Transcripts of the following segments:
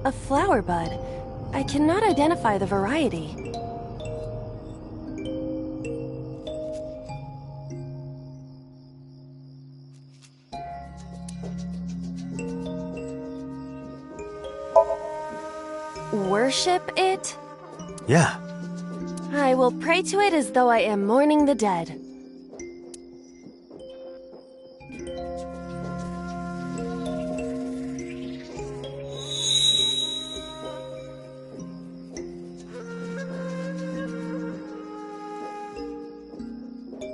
A flower bud. I cannot identify the variety. Worship it? Yeah. I will pray to it as though I am mourning the dead.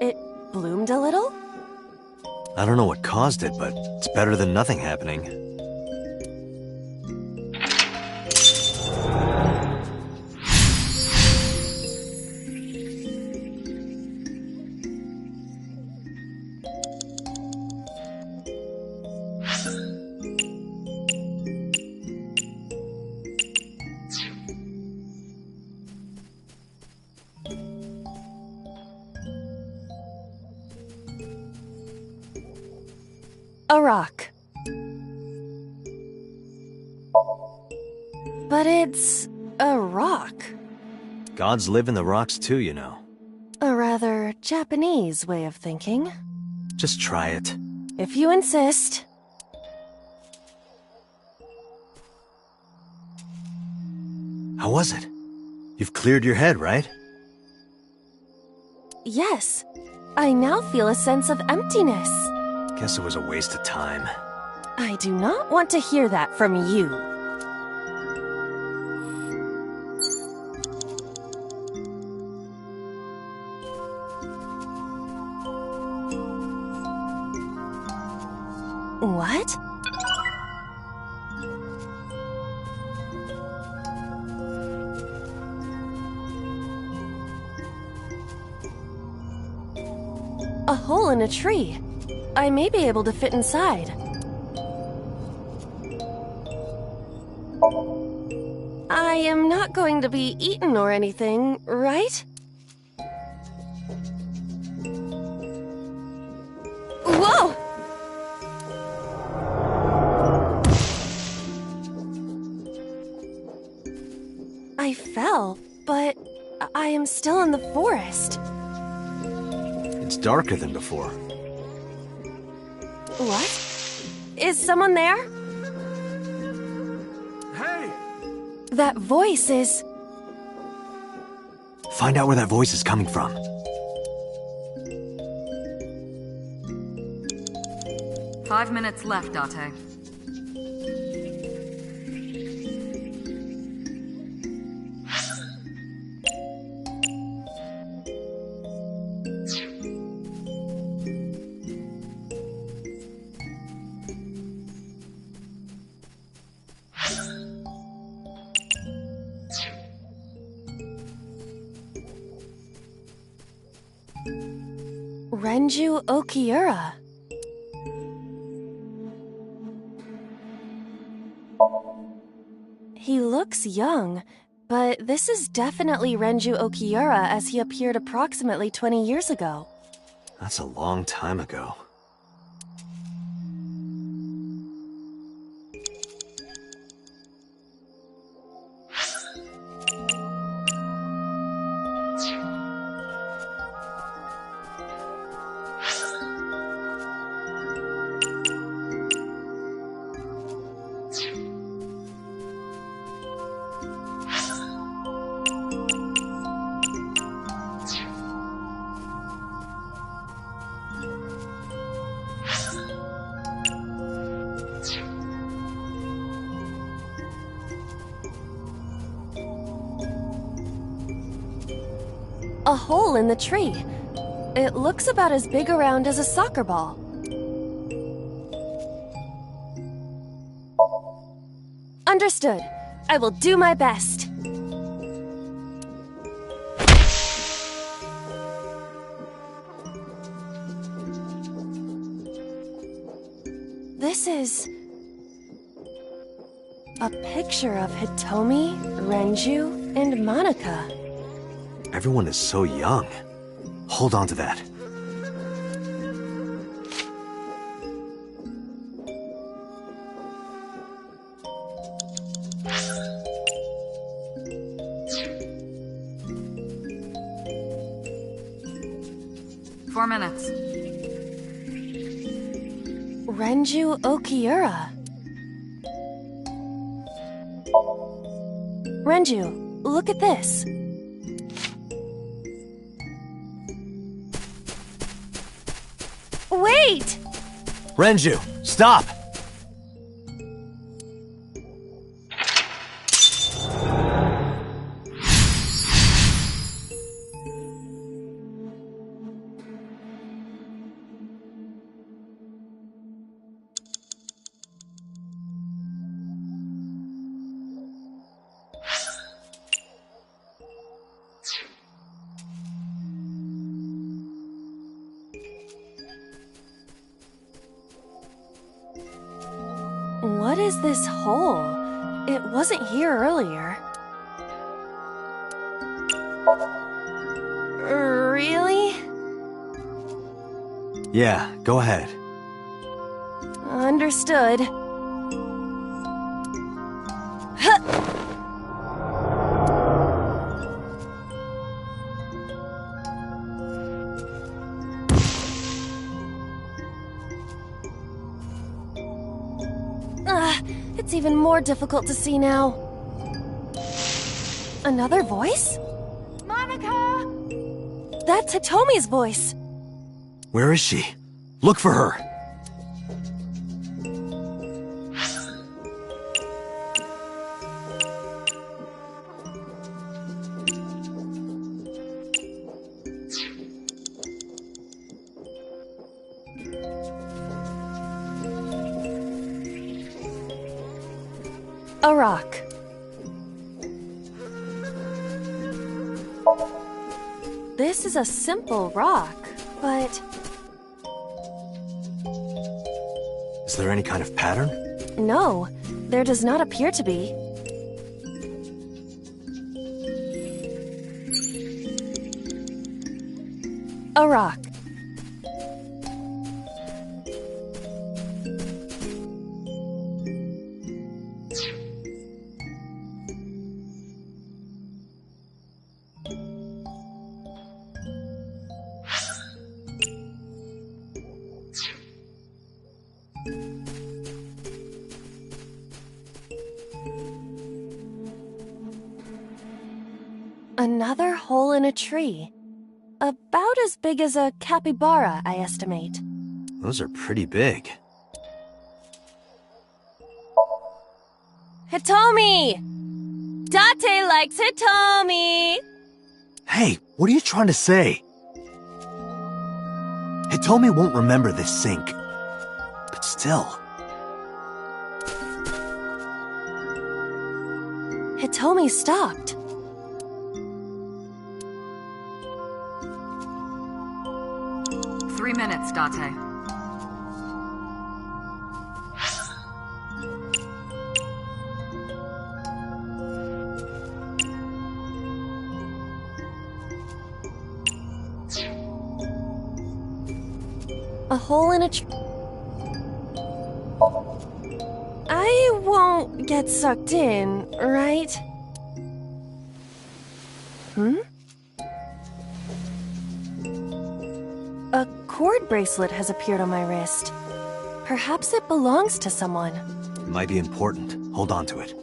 It bloomed a little? I don't know what caused it, but it's better than nothing happening. A rock. But it's a rock. Gods live in the rocks too, you know. A rather Japanese way of thinking. Just try it. If you insist. How was it? You've cleared your head, right? Yes. I now feel a sense of emptiness. Guess it was a waste of time. I do not want to hear that from you. What? A hole in a tree. I may be able to fit inside. I am not going to be eaten or anything, right? Whoa! I fell, but I am still in the forest. It's darker than before. What? Is someone there? Hey! That voice is... Find out where that voice is coming from. Five minutes left, Date. Renju Okiura. He looks young, but this is definitely Renju Okiura as he appeared approximately 20 years ago. That's a long time ago. A hole in the tree. It looks about as big around as a soccer ball. Understood. I will do my best. This is... a picture of Hitomi, Renju, and Monica. Everyone is so young. Hold on to that. 4 minutes. Renju Okiura. Renju, look at this. Wait! Renju, stop! What is this hole? It wasn't here earlier. Really? Yeah, go ahead. Understood. Huh. It's even more difficult to see now. Another voice? Monica! That's Hitomi's voice. Where is she? Look for her. A rock. This is a simple rock, but... Is there any kind of pattern? No, there does not appear to be. A rock. Another hole in a tree. About as big as a capybara, I estimate. Those are pretty big. Hitomi! Date likes Hitomi! Hey, what are you trying to say? Hitomi won't remember this sink. But still. Hitomi stopped. Three minutes, Date. A hole in a I won't get sucked in, right? Hmm? A cord bracelet has appeared on my wrist. Perhaps it belongs to someone. It might be important. Hold on to it.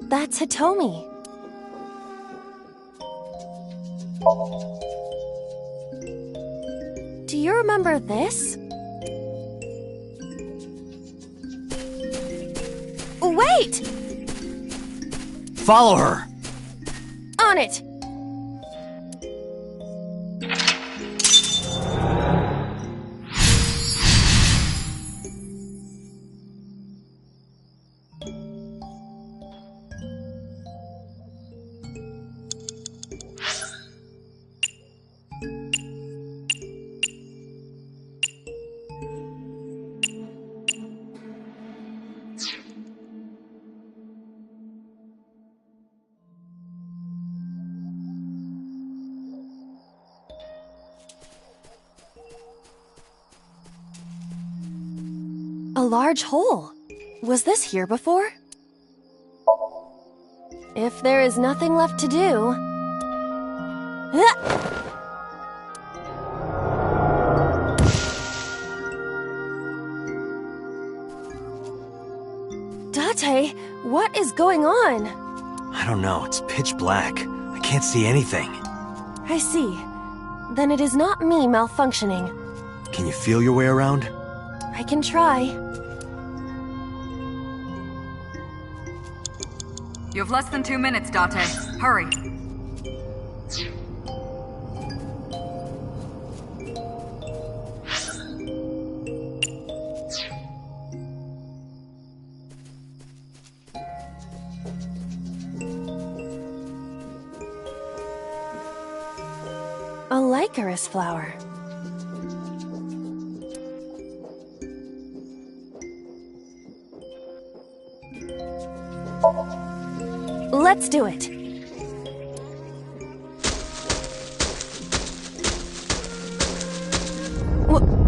That's Hitomi. Do you remember this? Wait! Follow her! On it! A large hole. Was this here before? If there is nothing left to do... Date, what is going on? I don't know, it's pitch black. I can't see anything. I see. Then it is not me malfunctioning. Can you feel your way around? I can try. You have less than 2 minutes, Date. Hurry. A licorice flower. Let's do it.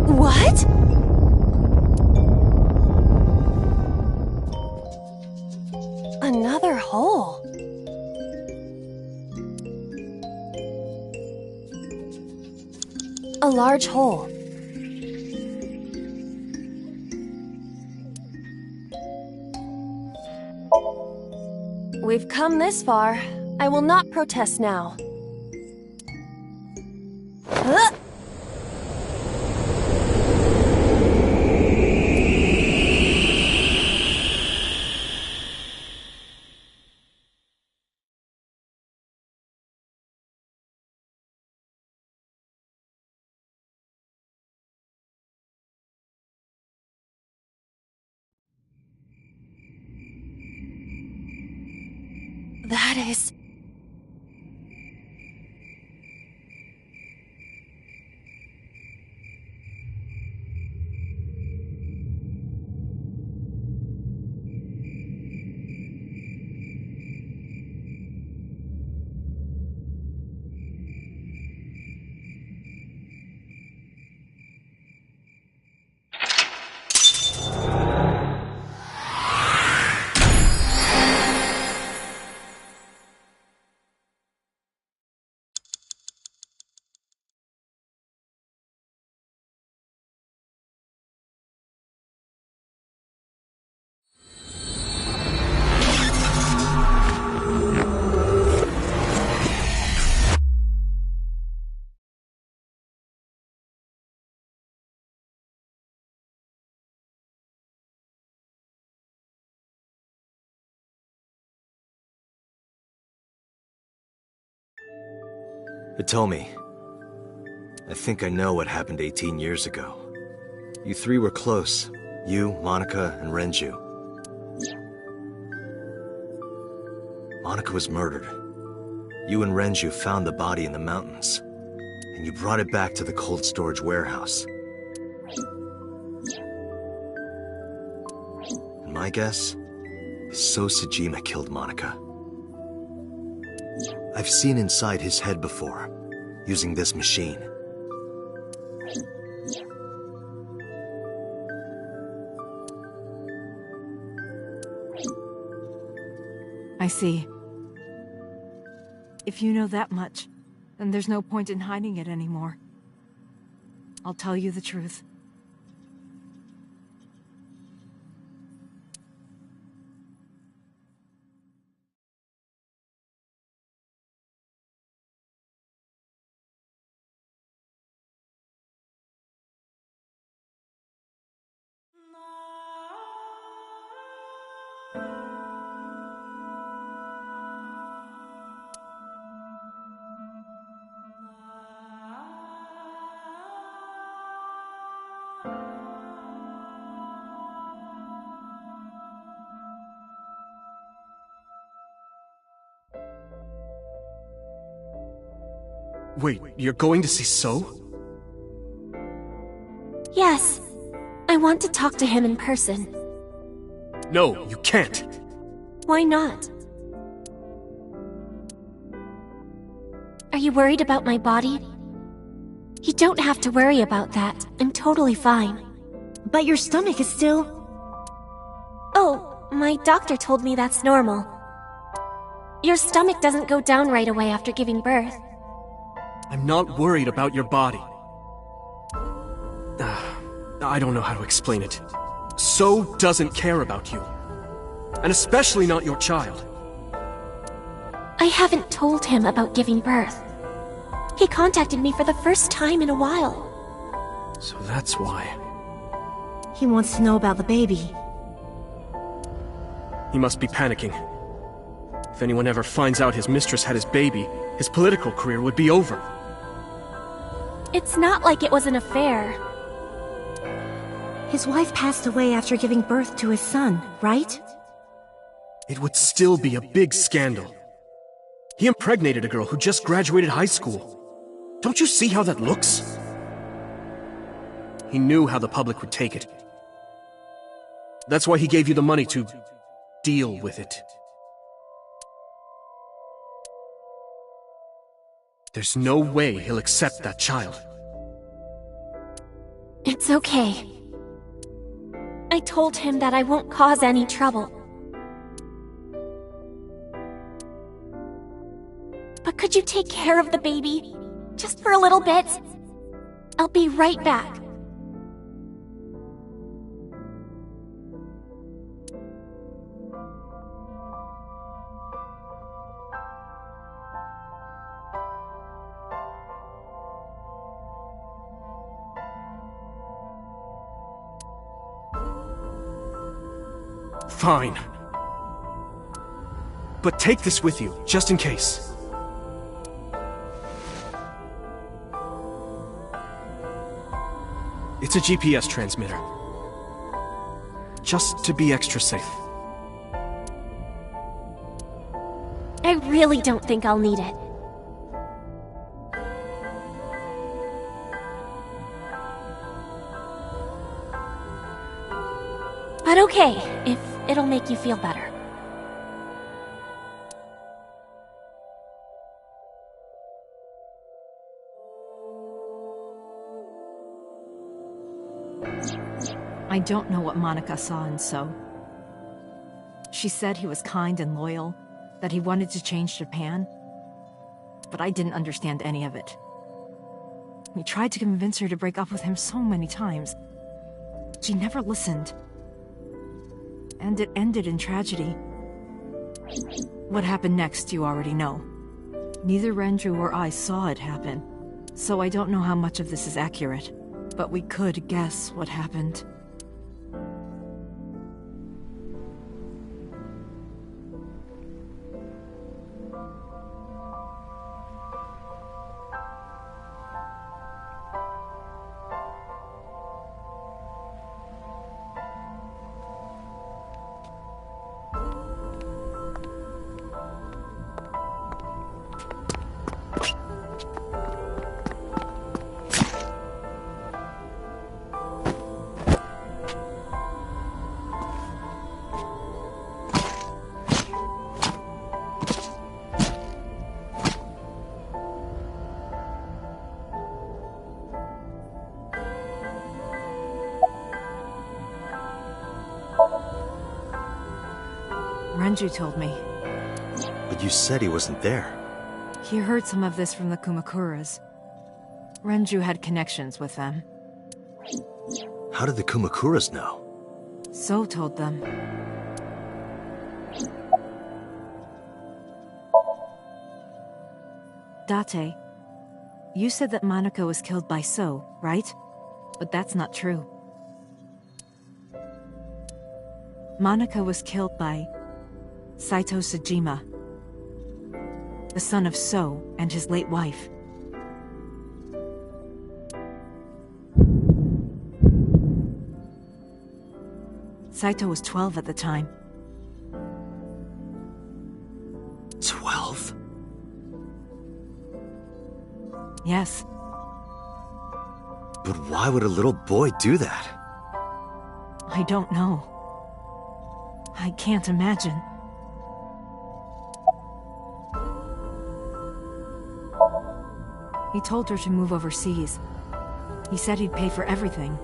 What? Another hole. A large hole. We've come this far. I will not protest now. Huh? That is... Hitomi, I think I know what happened 18 years ago. You three were close. You, Monica, and Renju. Monica was murdered. You and Renju found the body in the mountains, and you brought it back to the cold storage warehouse. And my guess is So Sejima killed Monica. I've seen inside his head before, using this machine. I see. If you know that much, then there's no point in hiding it anymore. I'll tell you the truth. Wait, you're going to see So? Yes. I want to talk to him in person. No, you can't. Why not? Are you worried about my body? You don't have to worry about that. I'm totally fine. But your stomach is still... My doctor told me that's normal. Your stomach doesn't go down right away after giving birth. I'm not worried about your body. I don't know how to explain it. So doesn't care about you. And especially not your child. I haven't told him about giving birth. He contacted me for the first time in a while. So that's why. He wants to know about the baby. He must be panicking. If anyone ever finds out his mistress had his baby, his political career would be over. It's not like it was an affair. His wife passed away after giving birth to his son, right? It would still be a big scandal. He impregnated a girl who just graduated high school. Don't you see how that looks? He knew how the public would take it. That's why he gave you the money to deal with it. There's no way he'll accept that child. It's okay. I told him that I won't cause any trouble. But could you take care of the baby? Just for a little bit? I'll be right back. Fine. But take this with you, just in case. It's a GPS transmitter. Just to be extra safe. I really don't think I'll need it. But okay, if it'll make you feel better. I don't know what Monica saw in So. She said he was kind and loyal, that he wanted to change Japan. But I didn't understand any of it. We tried to convince her to break up with him so many times. She never listened. And it ended in tragedy. What happened next, you already know. Neither Renju or I saw it happen, so I don't know how much of this is accurate. But we could guess what happened. Renju told me. But you said he wasn't there. He heard some of this from the Kumakuras. Renju had connections with them. How did the Kumakuras know? So told them. Date, you said that Monica was killed by So, right? But that's not true. Monica was killed by Saito Sejima, the son of So and his late wife. Saito was 12 at the time. 12? Yes. But why would a little boy do that? I don't know. I can't imagine. He told her to move overseas. He said he'd pay for everything.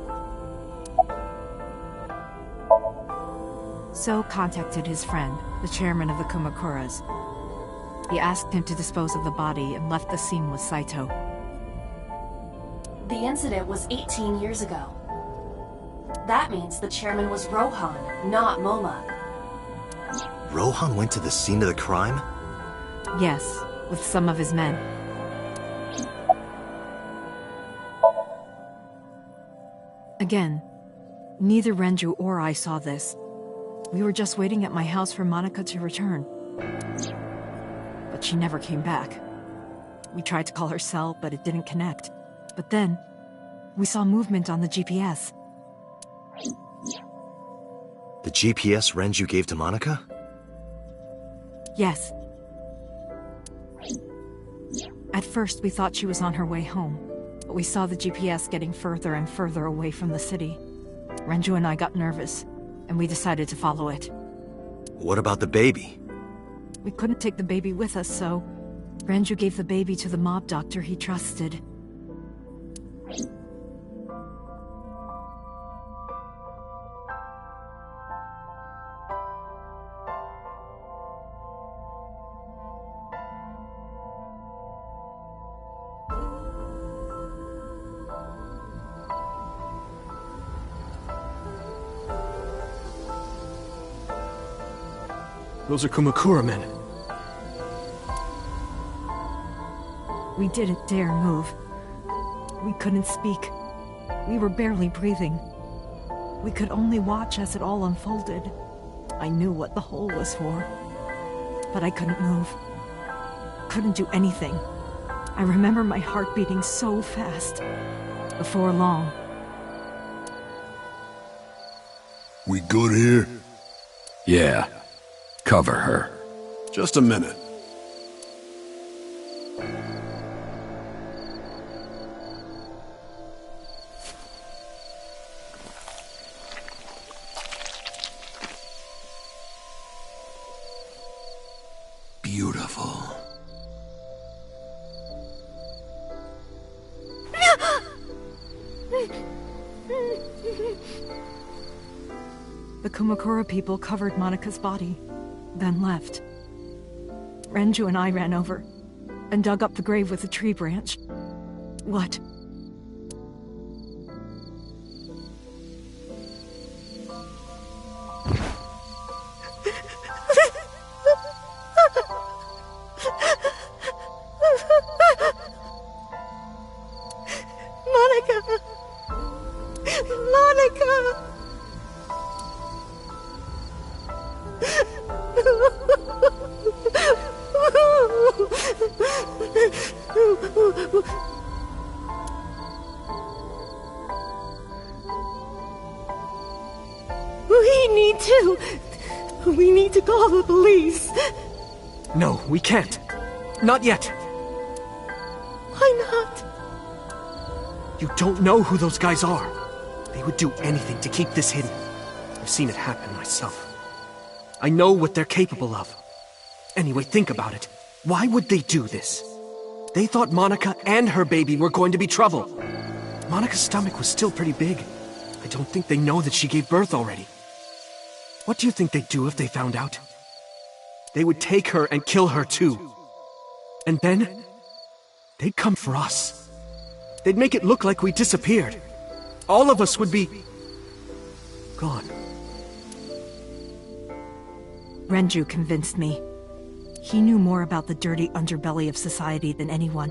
So contacted his friend, the chairman of the Kumakuras. He asked him to dispose of the body and left the scene with Saito. The incident was 18 years ago. That means the chairman was Rohan, not Moma. Rohan went to the scene of the crime? Yes, with some of his men. Again, neither Renju or I saw this. We were just waiting at my house for Monica to return. But she never came back. We tried to call her cell, but it didn't connect. But then, we saw movement on the GPS. The GPS Renju gave to Monica? Yes. At first, we thought she was on her way home, but we saw the GPS getting further and further away from the city. Renju and I got nervous, and we decided to follow it. What about the baby? We couldn't take the baby with us, so Renju gave the baby to the mob doctor he trusted. Those are Kumakura men. We didn't dare move. We couldn't speak. We were barely breathing. We could only watch as it all unfolded. I knew what the hole was for, but I couldn't move. Couldn't do anything. I remember my heart beating so fast. Before long. We good here? Yeah. Cover her. Just a minute. Beautiful. The Kumakura people covered Monica's body, then left. Renju and I ran over and dug up the grave with a tree branch. What? Monica! Monica! We need to call the police. No, we can't. Not yet. Why not? You don't know who those guys are. They would do anything to keep this hidden. I've seen it happen myself. I know what they're capable of. Anyway, think about it. Why would they do this? They thought Monica and her baby were going to be trouble. Monica's stomach was still pretty big. I don't think they know that she gave birth already. What do you think they'd do if they found out? They would take her and kill her too. And then, they'd come for us. They'd make it look like we disappeared. All of us would be gone. Renju convinced me. He knew more about the dirty underbelly of society than anyone.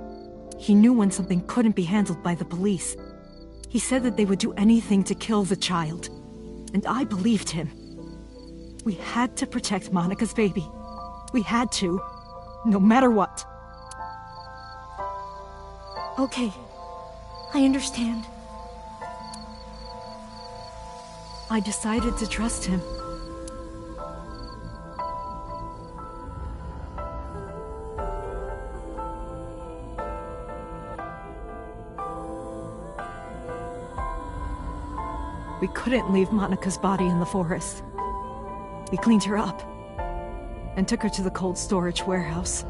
He knew when something couldn't be handled by the police. He said that they would do anything to kill the child. And I believed him. We had to protect Monica's baby. We had to, no matter what. Okay, I understand. I decided to trust him. We couldn't leave Monica's body in the forest. We cleaned her up and took her to the cold storage warehouse.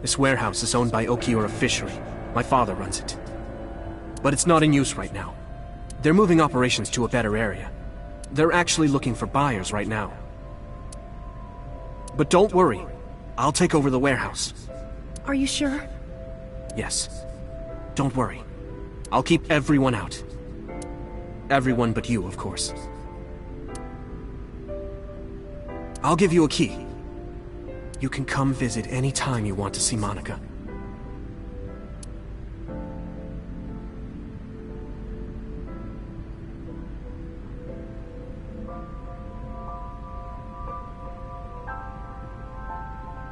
This warehouse is owned by Okiura Fishery. My father runs it. But it's not in use right now. They're moving operations to a better area. They're actually looking for buyers right now. But don't worry. I'll take over the warehouse. Are you sure? Yes. Don't worry. I'll keep everyone out. Everyone but you, of course. I'll give you a key. You can come visit any time you want to see Monica.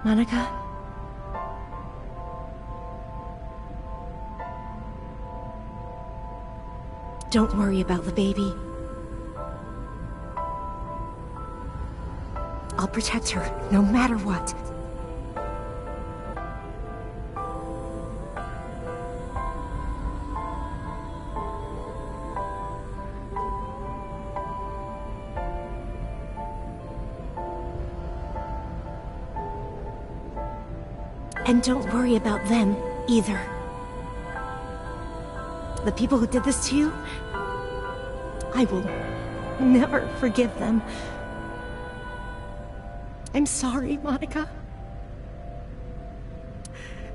Monica? Don't worry about the baby. I'll protect her, no matter what. And don't worry about them, either. The people who did this to you, I will never forgive them. I'm sorry, Monica.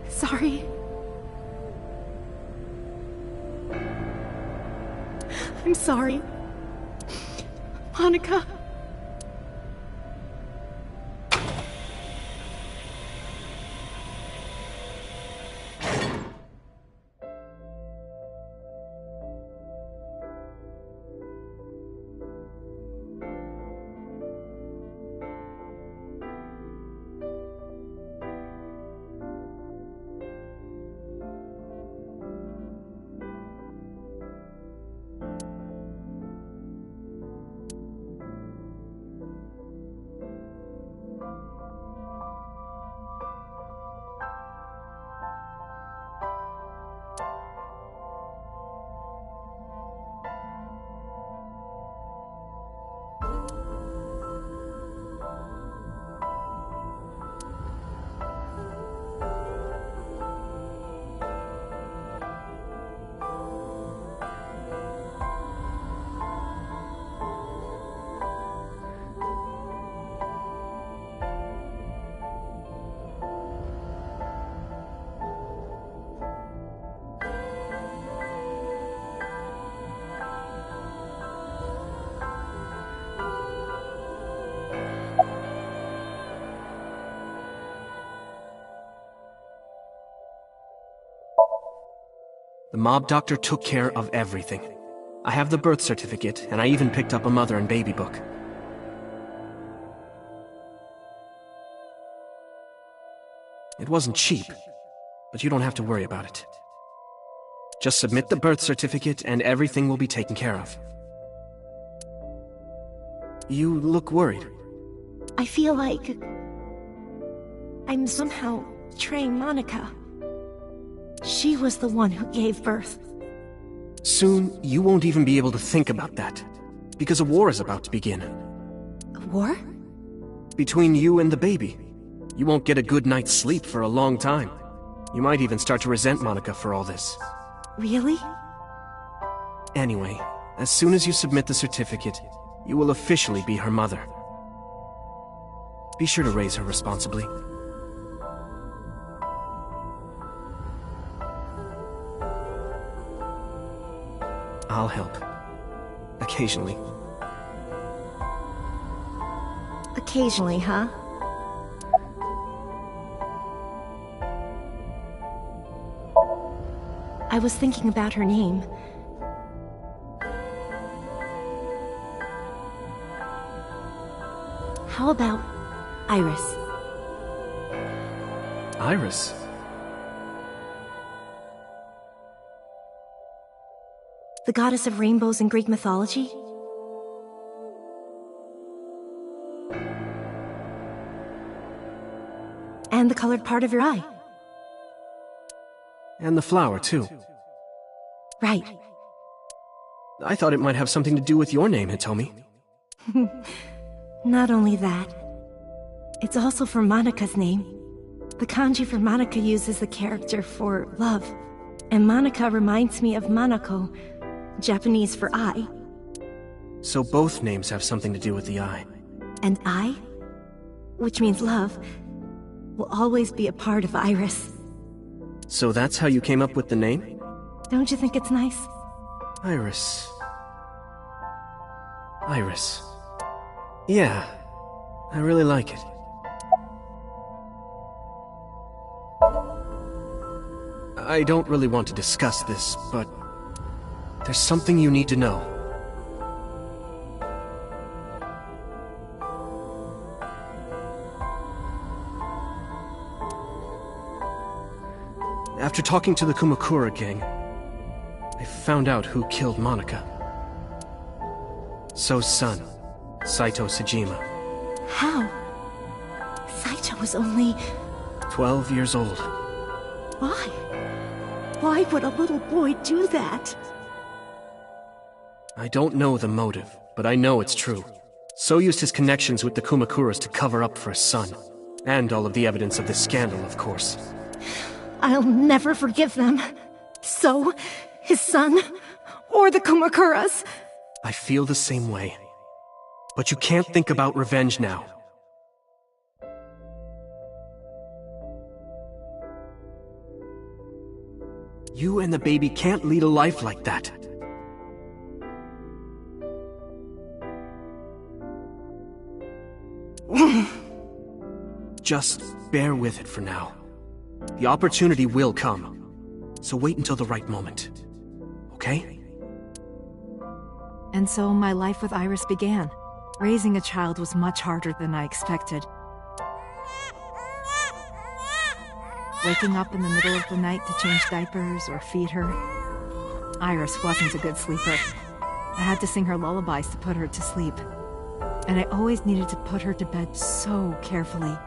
Sorry. I'm sorry. Monica. The mob doctor took care of everything. I have the birth certificate, and I even picked up a mother and baby book. It wasn't cheap, but you don't have to worry about it. Just submit the birth certificate and everything will be taken care of. You look worried. I feel like I'm somehow betraying Monica. She was the one who gave birth. Soon, you won't even be able to think about that, because a war is about to begin. A war? Between you and the baby. You won't get a good night's sleep for a long time. You might even start to resent Monica for all this. Really? Anyway, as soon as you submit the certificate, you will officially be her mother. Be sure to raise her responsibly. I'll help. Occasionally. Occasionally, huh? I was thinking about her name. How about Iris? Iris? The goddess of rainbows in Greek mythology? And the colored part of your eye. And the flower, too. Right. I thought it might have something to do with your name, Hitomi. Not only that, it's also for Monica's name. The kanji for Monica uses the character for love, and Monica reminds me of Manako, Japanese for eye. So both names have something to do with the eye. And I, which means love, will always be a part of Iris. So that's how you came up with the name? Don't you think it's nice? Iris. Iris. Yeah, I really like it. I don't really want to discuss this, but there's something you need to know. After talking to the Kumakura gang, I found out who killed Monica. So's son, Saito Sejima. How? Saito was only... 12 years old. Why? Why would a little boy do that? I don't know the motive, but I know it's true. So used his connections with the Kumakuras to cover up for his son. And all of the evidence of this scandal, of course. I'll never forgive them. So, his son, or the Kumakuras. I feel the same way. But you can't think about revenge now. You and the baby can't lead a life like that. Just bear with it for now. The opportunity will come. So wait until the right moment. Okay? And so my life with Iris began. Raising a child was much harder than I expected. Waking up in the middle of the night to change diapers or feed her. Iris wasn't a good sleeper. I had to sing her lullabies to put her to sleep. And I always needed to put her to bed so carefully.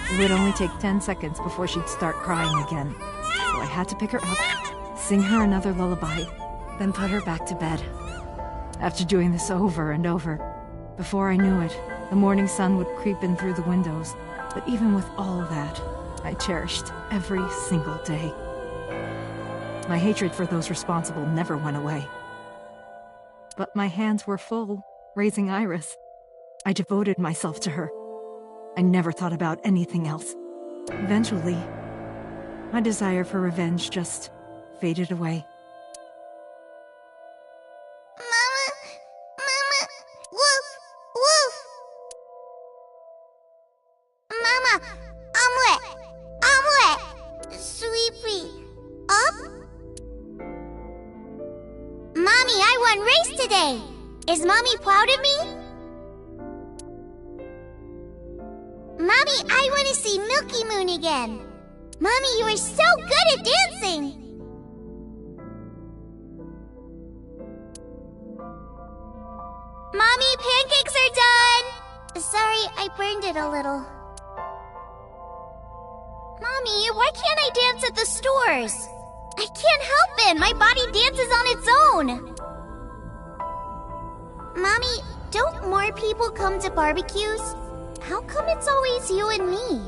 It would only take 10 seconds before she'd start crying again. So I had to pick her up, sing her another lullaby, then put her back to bed. After doing this over and over, before I knew it, the morning sun would creep in through the windows. But even with all that, I cherished every single day. My hatred for those responsible never went away. But my hands were full, raising Iris. I devoted myself to her. I never thought about anything else. Eventually, my desire for revenge just faded away. Mama, woof, woof. Mama, omelet, sleepy, up? Mommy, I won race today. Is Mommy proud of me? Mommy, I want to see Milky Moon again. Mommy, you are so good at dancing. Mommy, pancakes are done. Sorry, I burned it a little. Mommy, why can't I dance at the stores? I can't help it. My body dances on its own. Mommy, don't more people come to barbecues? How come it's always you and me?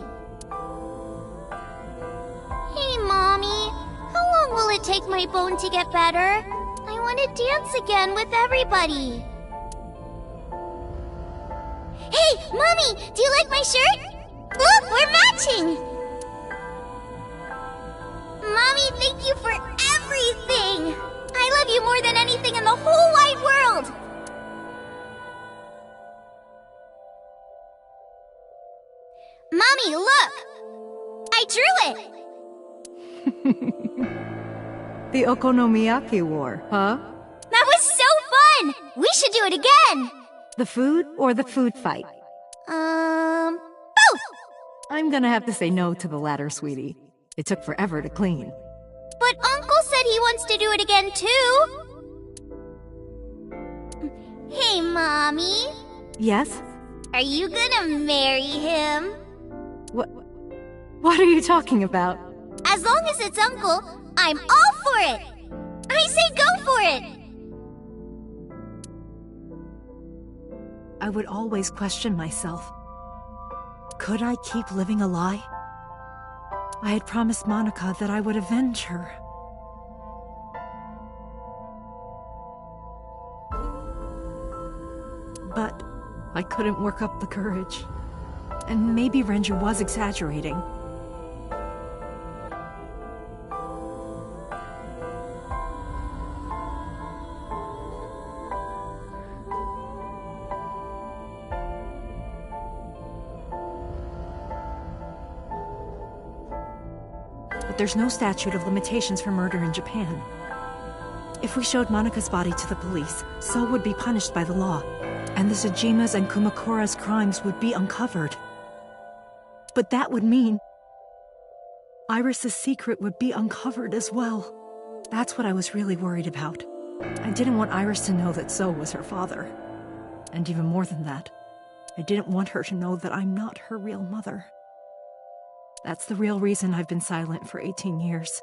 Hey, Mommy. How long will it take my bone to get better? I want to dance again with everybody. Hey, Mommy! Do you like my shirt? Look, we're matching! Mommy, thank you for everything! I love you more than anything in the whole wide world! Mommy, look! I drew it! The Okonomiyaki War, huh? That was so fun! We should do it again! The food or the food fight? Both! I'm gonna have to say no to the latter, sweetie. It took forever to clean. But Uncle said he wants to do it again, too. Hey, Mommy. Yes? Are you gonna marry him? What are you talking about? As long as it's Uncle, I'm all for it! I say go for it! I would always question myself. Could I keep living a lie? I had promised Monica that I would avenge her. But I couldn't work up the courage. And maybe Renju was exaggerating. But there's no statute of limitations for murder in Japan. If we showed Monika's body to the police, So would be punished by the law, and the Tsujima's and Kumakura's crimes would be uncovered. But that would mean Iris's secret would be uncovered as well. That's what I was really worried about. I didn't want Iris to know that So was her father. And even more than that, I didn't want her to know that I'm not her real mother. That's the real reason I've been silent for 18 years.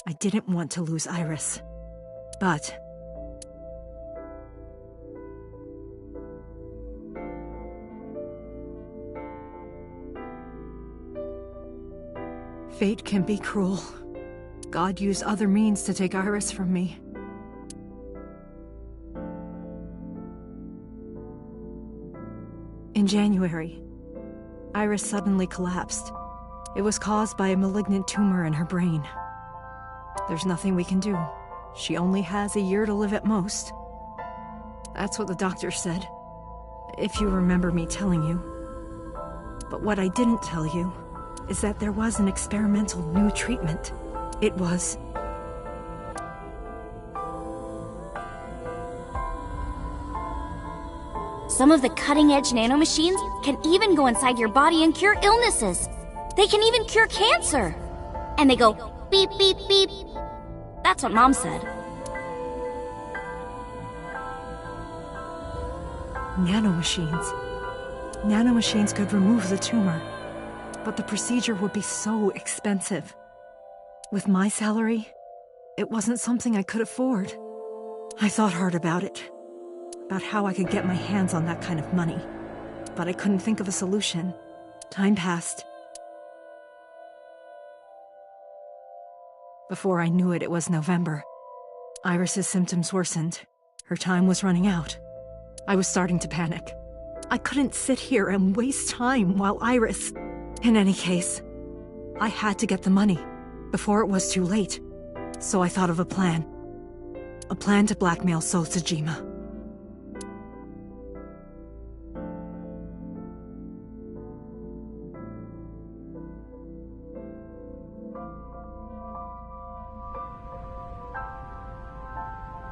I didn't want to lose Iris. But fate can be cruel. God used other means to take Iris from me. In January, Iris suddenly collapsed. It was caused by a malignant tumor in her brain. There's nothing we can do. She only has a year to live at most. That's what the doctor said, if you remember me telling you. But what I didn't tell you is that there was an experimental new treatment. It was... Some of the cutting-edge nanomachines can even go inside your body and cure illnesses. They can even cure cancer. And they go beep, beep, beep. That's what Mom said. Nanomachines. Nanomachines could remove the tumor, but the procedure would be so expensive. With my salary, it wasn't something I could afford. I thought hard about it, about how I could get my hands on that kind of money, but I couldn't think of a solution. Time passed. Before I knew it, it was November. Iris's symptoms worsened. Her time was running out. I was starting to panic. I couldn't sit here and waste time while Iris... In any case, I had to get the money before it was too late. So I thought of a plan. A plan to blackmail So Tsujima.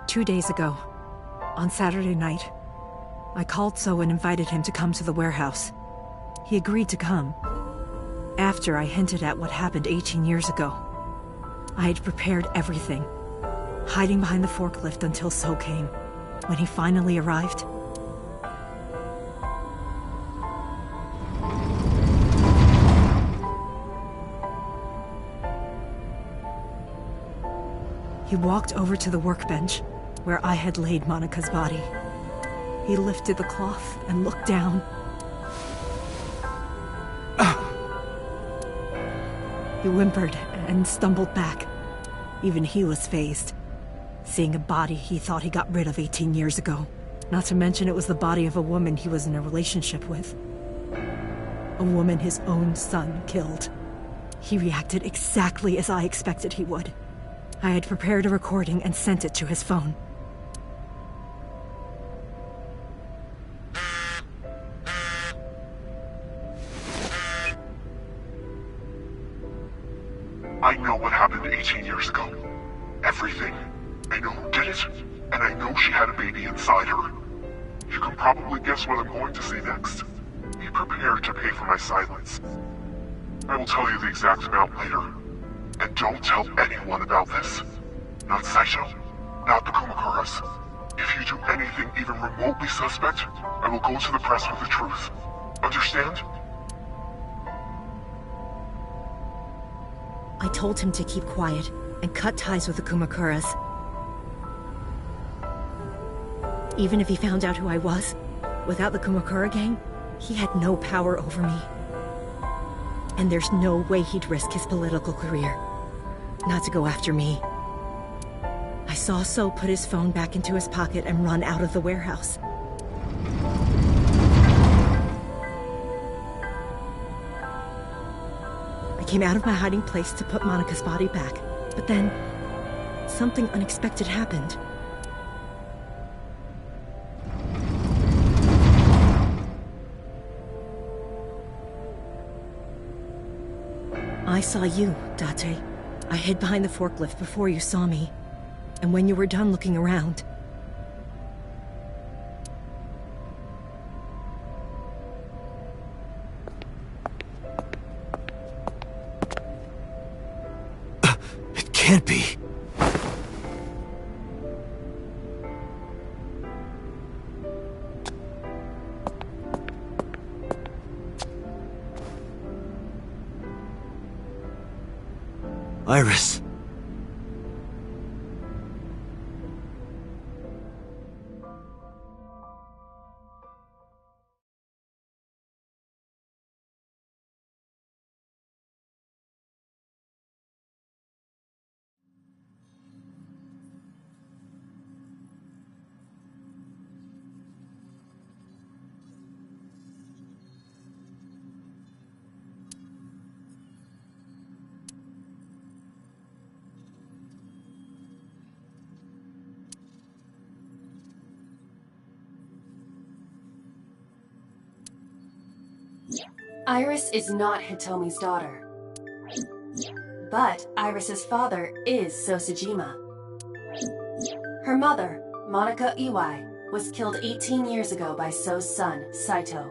Two days ago, on Saturday night, I called So and invited him to come to the warehouse. He agreed to come. After I hinted at what happened 18 years ago, I had prepared everything, hiding behind the forklift until So came. When he finally arrived, he walked over to the workbench where I had laid Monika's body. He lifted the cloth and looked down. He whimpered and stumbled back. Even he was fazed, seeing a body he thought he got rid of 18 years ago. Not to mention it was the body of a woman he was in a relationship with. A woman his own son killed. He reacted exactly as I expected he would. I had prepared a recording and sent it to his phone. I know what happened 18 years ago. Everything. I know who did it, and I know she had a baby inside her. You can probably guess what I'm going to say next. Be prepared to pay for my silence. I will tell you the exact amount later. And don't tell anyone about this. Not Saito, not the Kumakuras. If you do anything even remotely suspect, I will go to the press with the truth. Understand? I told him to keep quiet and cut ties with the Kumakuras. Even if he found out who I was, without the Kumakura gang, he had no power over me. And there's no way he'd risk his political career. Not to go after me. I saw So put his phone back into his pocket and run out of the warehouse. I came out of my hiding place to put Monica's body back, but then something unexpected happened. I saw you, Date. I hid behind the forklift before you saw me. And when you were done looking around... It can't be. Iris. Iris is not Hitomi's daughter. But Iris's father is Sosajima. Her mother, Monica Iwai, was killed 18 years ago by So's son, Saito.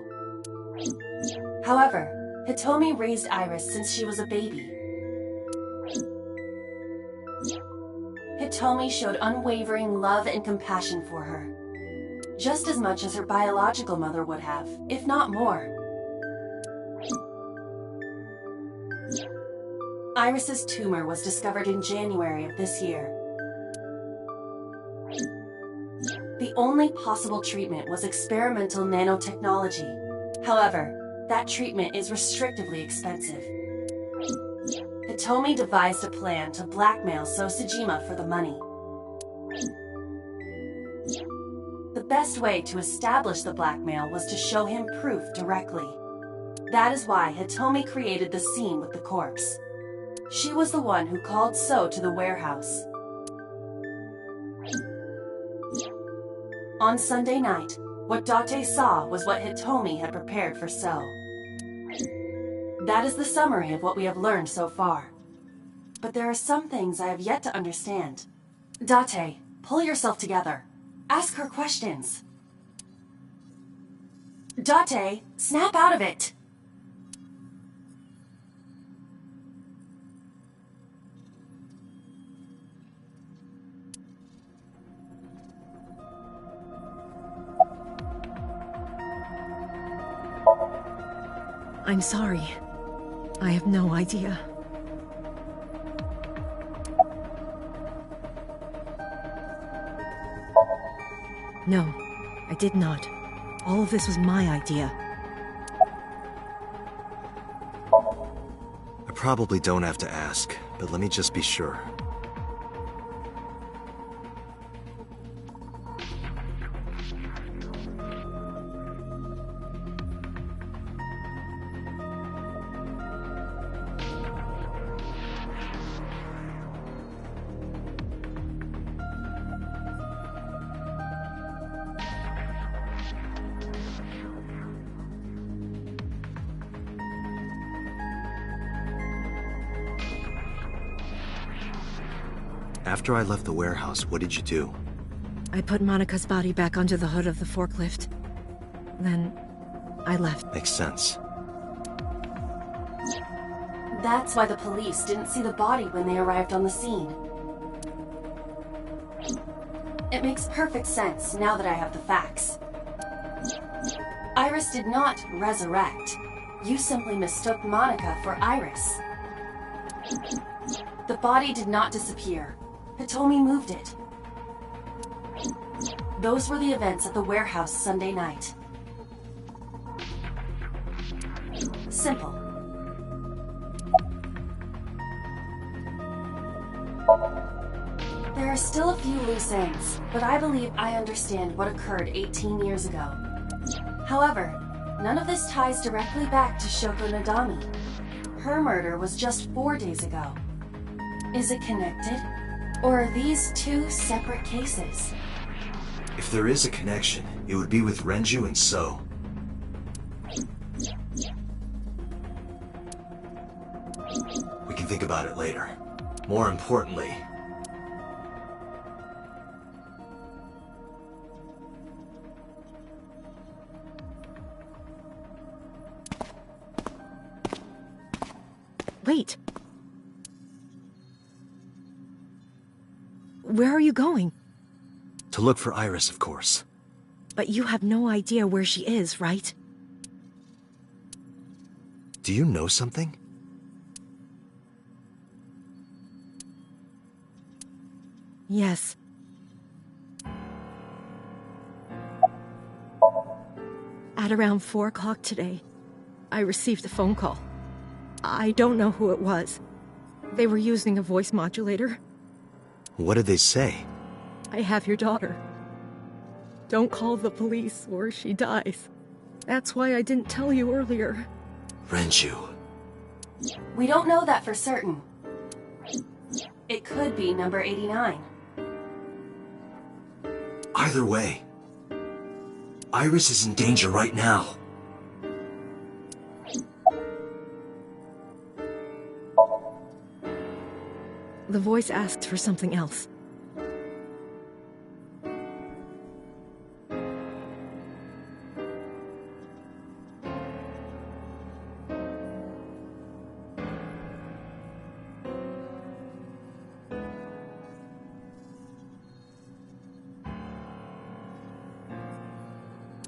However, Hitomi raised Iris since she was a baby. Hitomi showed unwavering love and compassion for her, just as much as her biological mother would have, if not more. Iris's tumor was discovered in January of this year. The only possible treatment was experimental nanotechnology. However, that treatment is restrictively expensive. Hitomi devised a plan to blackmail Sosajima for the money. The best way to establish the blackmail was to show him proof directly. That is why Hitomi created the scene with the corpse. She was the one who called So to the warehouse. On Sunday night, what Date saw was what Hitomi had prepared for So. That is the summary of what we have learned so far. But there are some things I have yet to understand. Date, pull yourself together. Ask her questions. Date, snap out of it! I'm sorry. I have no idea. No, I did not. All of this was my idea. I probably don't have to ask, but let me just be sure. After I left the warehouse, what did you do? I put Monica's body back onto the hood of the forklift. Then, I left. Makes sense. That's why the police didn't see the body when they arrived on the scene. It makes perfect sense now that I have the facts. Iris did not resurrect. You simply mistook Monica for Iris. The body did not disappear. Hitomi moved it. Those were the events at the warehouse Sunday night. Simple. still a few loose ends, but I believe I understand what occurred 18 years ago. However, none of this ties directly back to Shoko Nadami. Her murder was just 4 days ago. Is it connected? Or are these two separate cases? If there is a connection, it would be with Renju and So. We can think about it later. More importantly... Wait. Where are you going? To look for Iris, of course. But you have no idea where she is, right? Do you know something? Yes. At around 4 o'clock today, I received a phone call. I don't know who it was. They were using a voice modulator. What did they say? I have your daughter. Don't call the police or she dies. That's why I didn't tell you earlier. Renju. We don't know that for certain. It could be number 89. Either way, Iris is in danger right now. The voice asked for something else.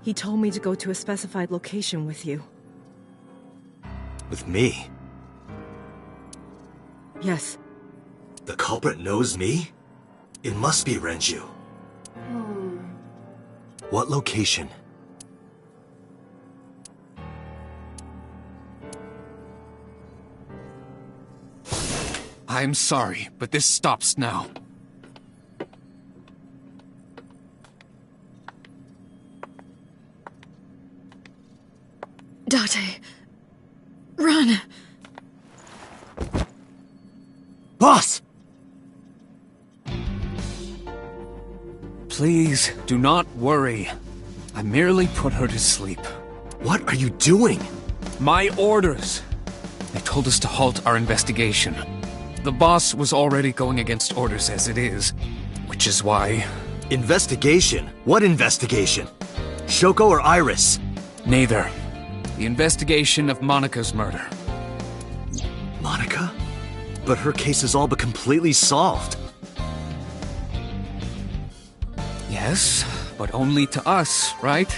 He told me to go to a specified location with you. With me? Yes. The culprit knows me? It must be Renju. What location? I'm sorry, but this stops now. Date, run! Boss! Please, do not worry. I merely put her to sleep. What are you doing? My orders! They told us to halt our investigation. The boss was already going against orders as it is, which is why... Investigation? What investigation? Shoko or Iris? Neither. The investigation of Monika's murder. Monika? But her case is all but completely solved. Yes, but only to us, right?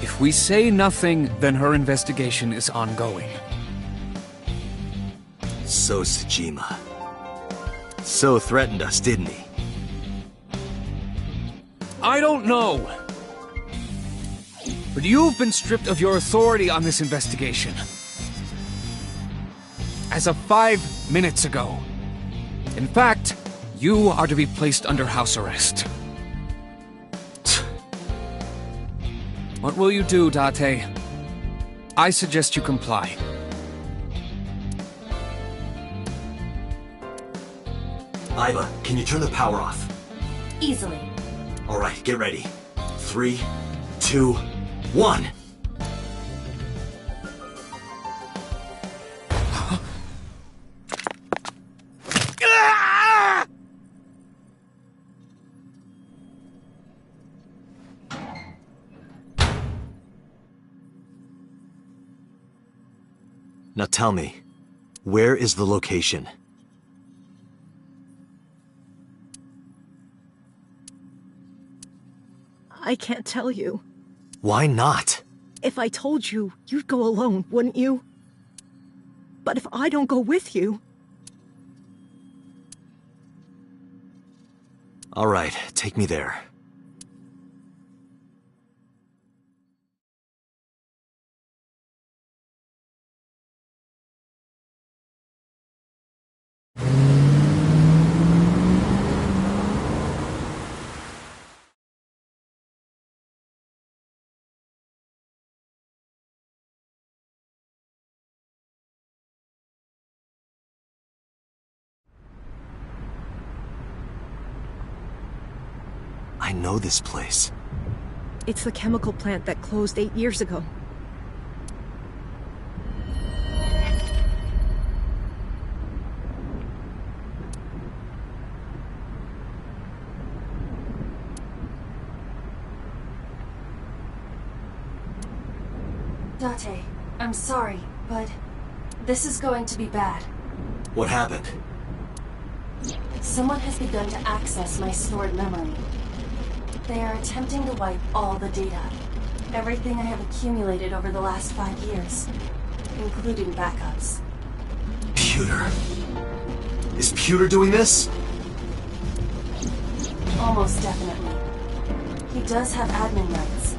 If we say nothing, then her investigation is ongoing. So Tsujima. So threatened us, didn't he? I don't know. But you've been stripped of your authority on this investigation. As of 5 minutes ago. In fact, you are to be placed under house arrest. What will you do, Date? I suggest you comply. Aiba, can you turn the power off? Easily. Alright, get ready. 3, 2, 1! Now tell me, where is the location? I can't tell you. Why not? If I told you, you'd go alone, wouldn't you? But if I don't go with you... Alright, take me there. I know this place. It's the chemical plant that closed 8 years ago. Date, I'm sorry, but this is going to be bad. What happened? Someone has begun to access my stored memory. They are attempting to wipe all the data. Everything I have accumulated over the last 5 years, including backups. Pewter. Is Pewter doing this? Almost definitely. He does have admin rights.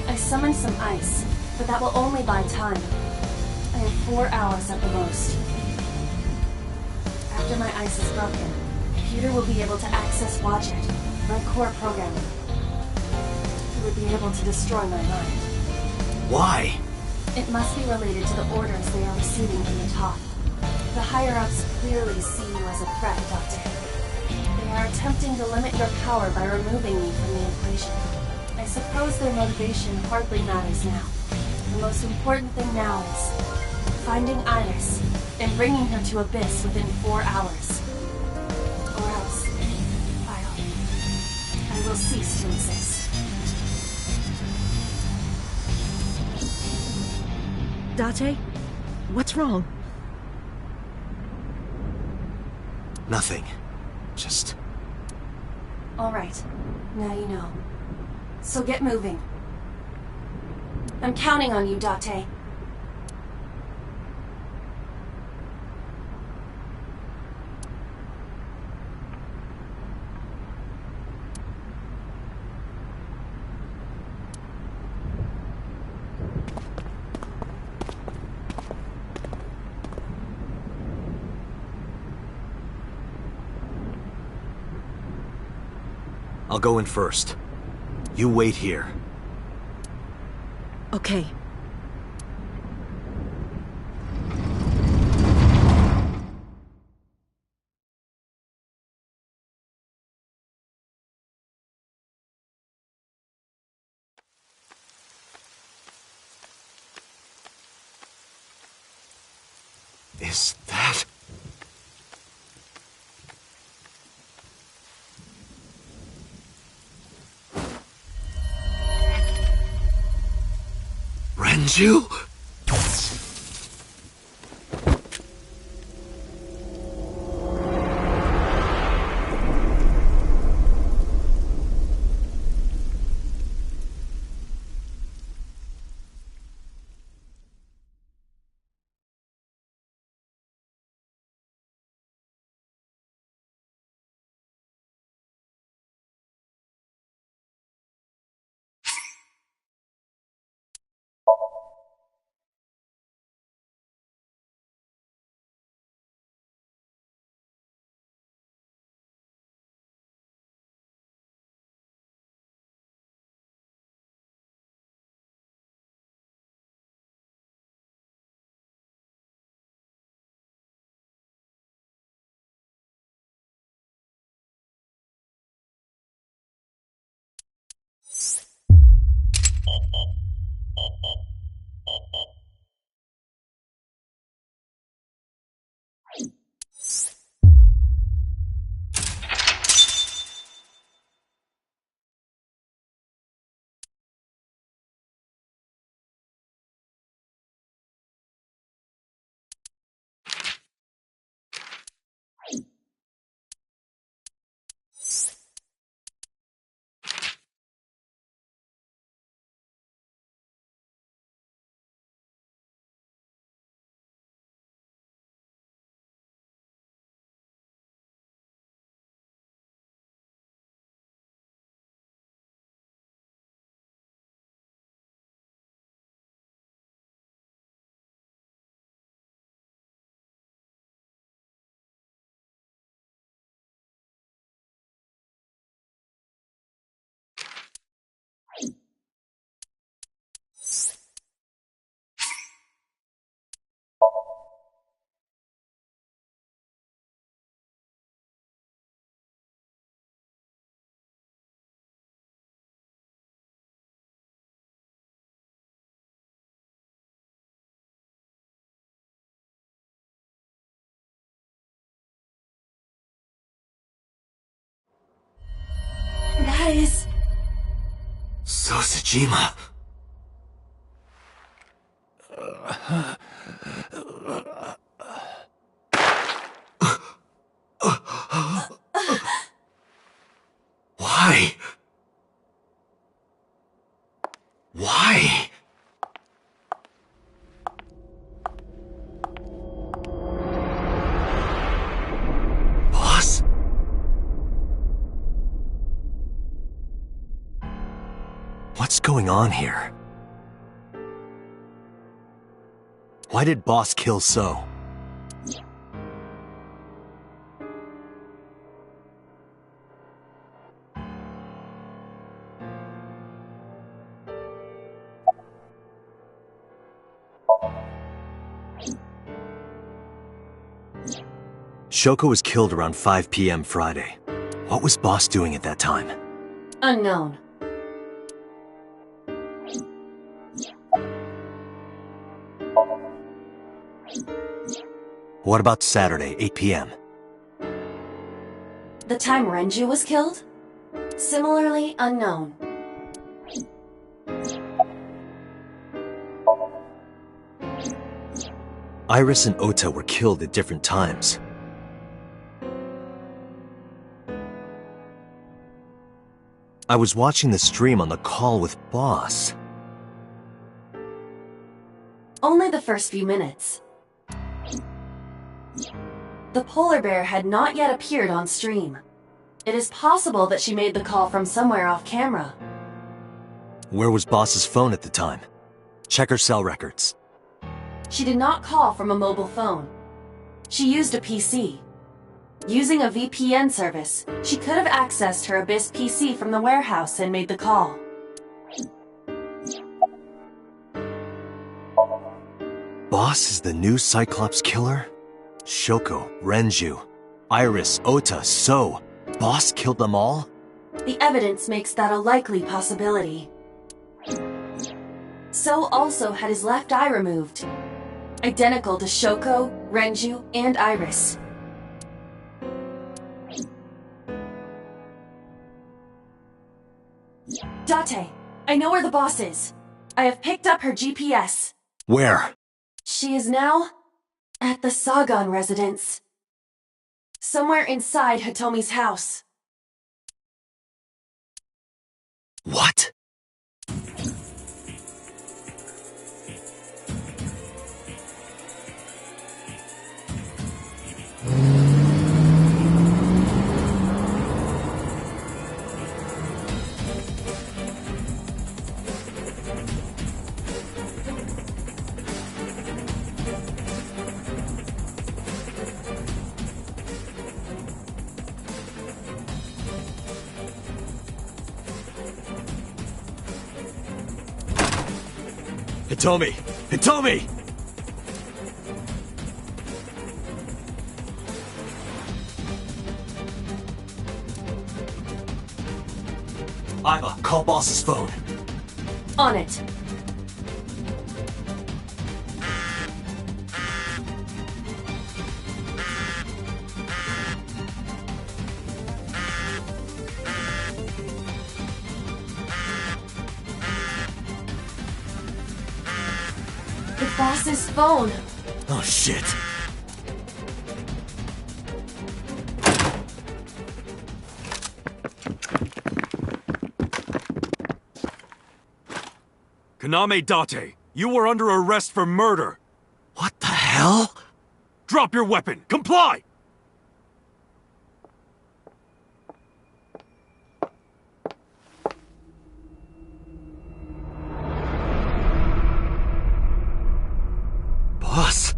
I summoned some ice, but that will only buy time. I have 4 hours at the most. After my ice is broken, Peter will be able to access Watch It, my core programming. He would be able to destroy my mind. Why? It must be related to the orders they are receiving from the top. The higher-ups clearly see you as a threat, Doctor. They are attempting to limit your power by removing me from the equation. I suppose their motivation hardly matters now. The most important thing now is finding Iris and bringing her to Abyss within 4 hours. Or else, I will cease to exist. Date? What's wrong? Nothing. Just... All right, now you know. So get moving. I'm counting on you, Date. I'll go in first. You wait here. Okay. Is that... Renju? Kojima. Why? Why? Boss? What's going on here? Why did Boss kill So? Shoko was killed around 5 p.m. Friday. What was Boss doing at that time? Unknown. What about Saturday, 8 p.m.? The time Renju was killed? Similarly unknown. Iris and Ota were killed at different times. I was watching the stream on the call with Boss. Only the first few minutes. The polar bear had not yet appeared on stream. It is possible that she made the call from somewhere off camera. Where was Boss's phone at the time? Check her cell records. She did not call from a mobile phone. She used a PC. Using a VPN service, she could have accessed her Abyss PC from the warehouse and made the call. Boss is the new Cyclops killer? Shoko, Renju, Iris, Ota, So. Boss killed them all? The evidence makes that a likely possibility. So also had his left eye removed. Identical to Shoko, Renju, and Iris. Date, I know where the boss is. I have picked up her GPS. Where? She is now at the Sagan residence. Somewhere inside Hitomi's house. What? Hitomi! Hitomi! Iva, call Boss's phone. On it. The boss's phone. Oh, shit. Kaname Date, you were under arrest for murder. What the hell? Drop your weapon! Comply! Boss?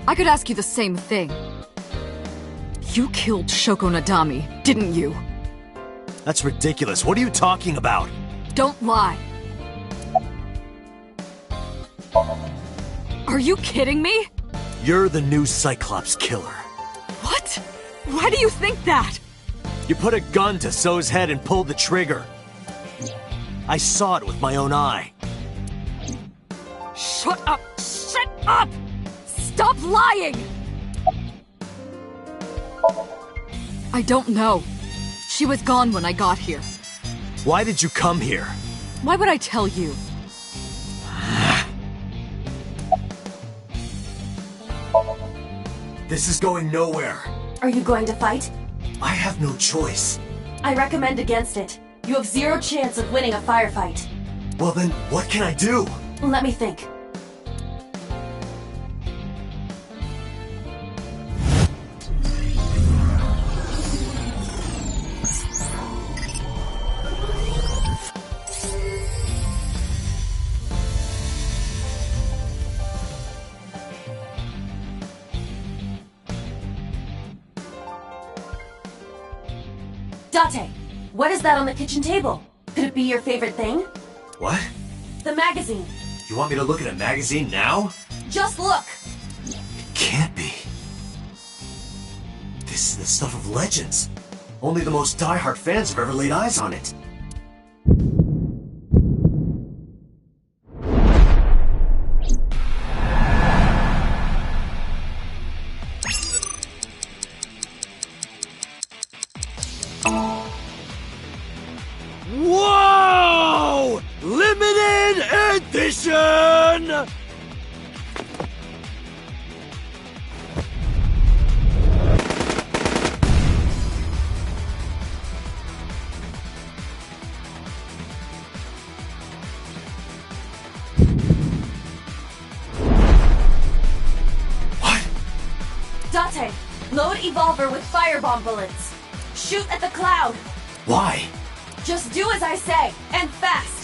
I could ask you the same thing. You killed Shoko Nadami, didn't you? That's ridiculous. What are you talking about? Don't lie. Are you kidding me? You're the new Cyclops killer. What? Why do you think that? You put a gun to So's head and pulled the trigger. I saw it with my own eye. Shut up! Shut up! Stop lying! I don't know. She was gone when I got here. Why did you come here? Why would I tell you? This is going nowhere. Are you going to fight? I have no choice. I recommend against it. You have zero chance of winning a firefight. Well then, what can I do? Let me think. Date, what is that on the kitchen table? Could it be your favorite thing? What? The magazine. You want me to look at a magazine now? Just look! It can't be. This is the stuff of legends. Only the most diehard fans have ever laid eyes on it. Whoa! Limited edition! Date, load Evolver with firebomb bullets. Shoot at the cloud. Why? Just do as I say, and fast.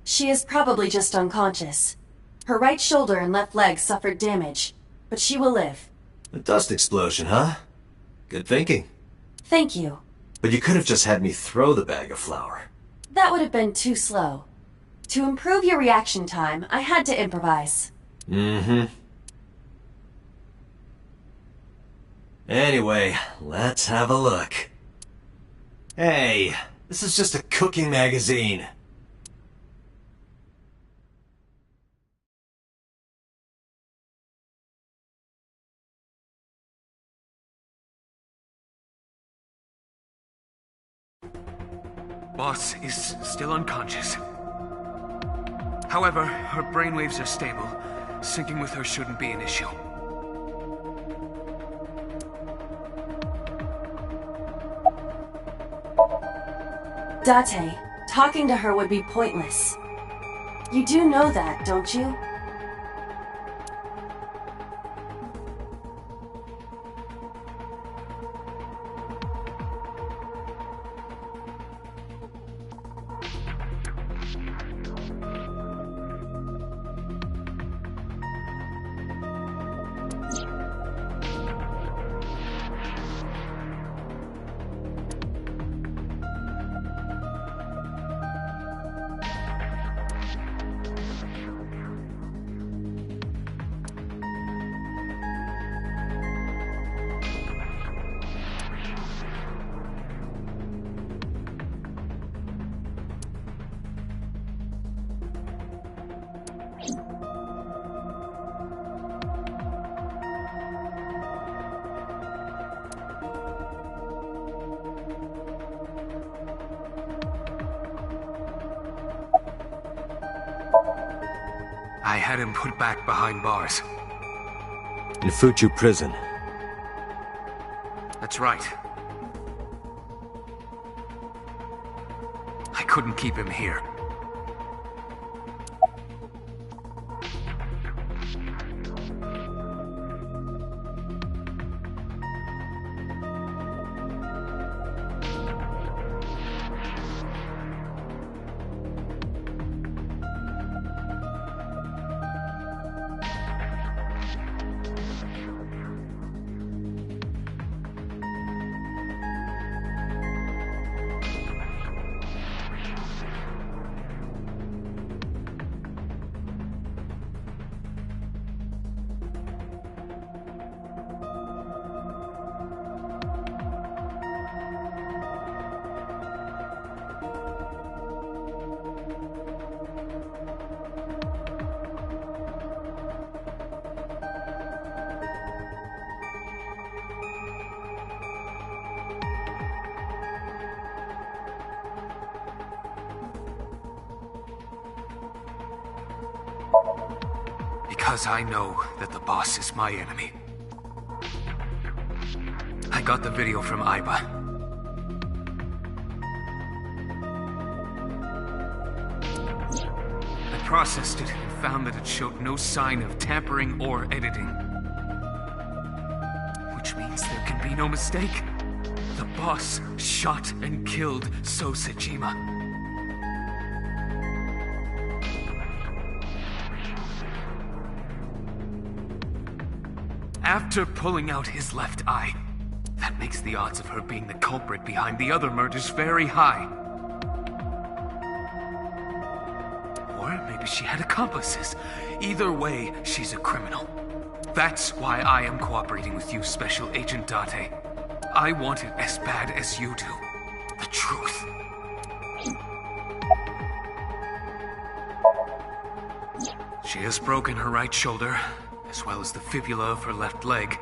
She is probably just unconscious. Her right shoulder and left leg suffered damage, but she will live. A dust explosion, huh? Good thinking. Thank you. But you could have just had me throw the bag of flour. That would have been too slow. To improve your reaction time, I had to improvise. Mm-hmm. Anyway, let's have a look. Hey, this is just a cooking magazine. Boss is still unconscious. However, her brainwaves are stable. Syncing with her shouldn't be an issue. Date, talking to her would be pointless. You do know that, don't you? I had him put back behind bars. In Fuchu prison. That's right. I couldn't keep him here. Because I know that the boss is my enemy. I got the video from Aiba. I processed it and found that it showed no sign of tampering or editing. Which means there can be no mistake. The boss shot and killed So Sejima. After pulling out his left eye. That makes the odds of her being the culprit behind the other murders very high. Or maybe she had accomplices. Either way, she's a criminal. That's why I am cooperating with you, Special Agent Date. I want it as bad as you do. The truth. She has broken her right shoulder, as well as the fibula of her left leg.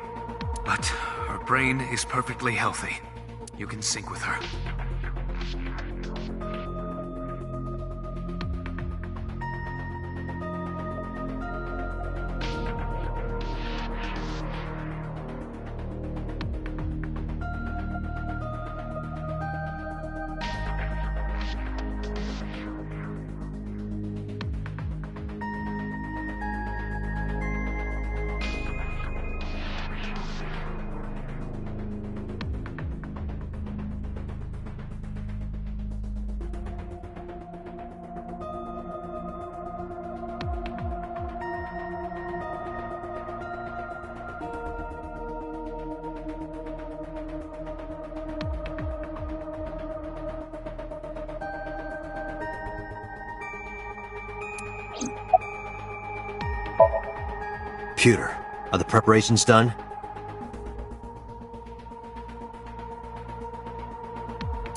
But her brain is perfectly healthy. You can sync with her. Computer, are the preparations done?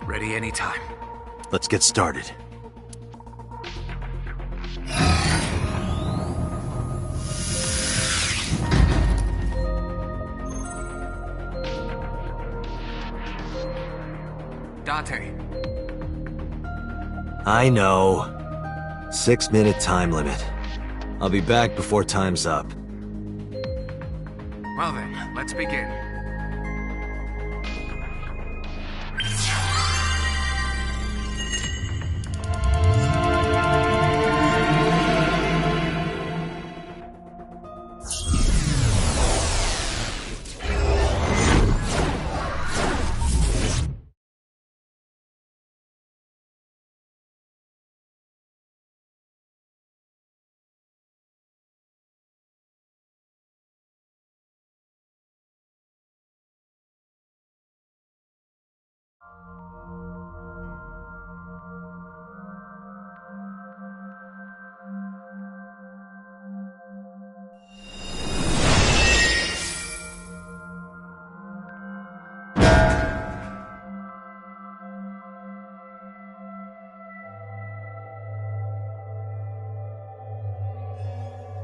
Ready anytime. Let's get started. Date. I know. 6-minute time limit. I'll be back before time's up. Well then, let's begin.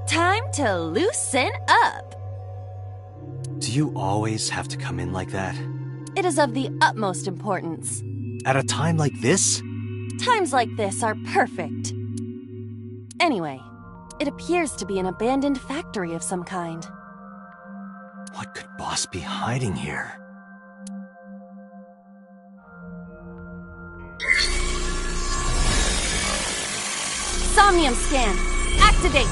Time to loosen up. Do you always have to come in like that? It is of the utmost importance. At a time like this? Times like this are perfect. Anyway, It appears to be an abandoned factory of some kind. What could Boss be hiding here? Somnium scan! Activate!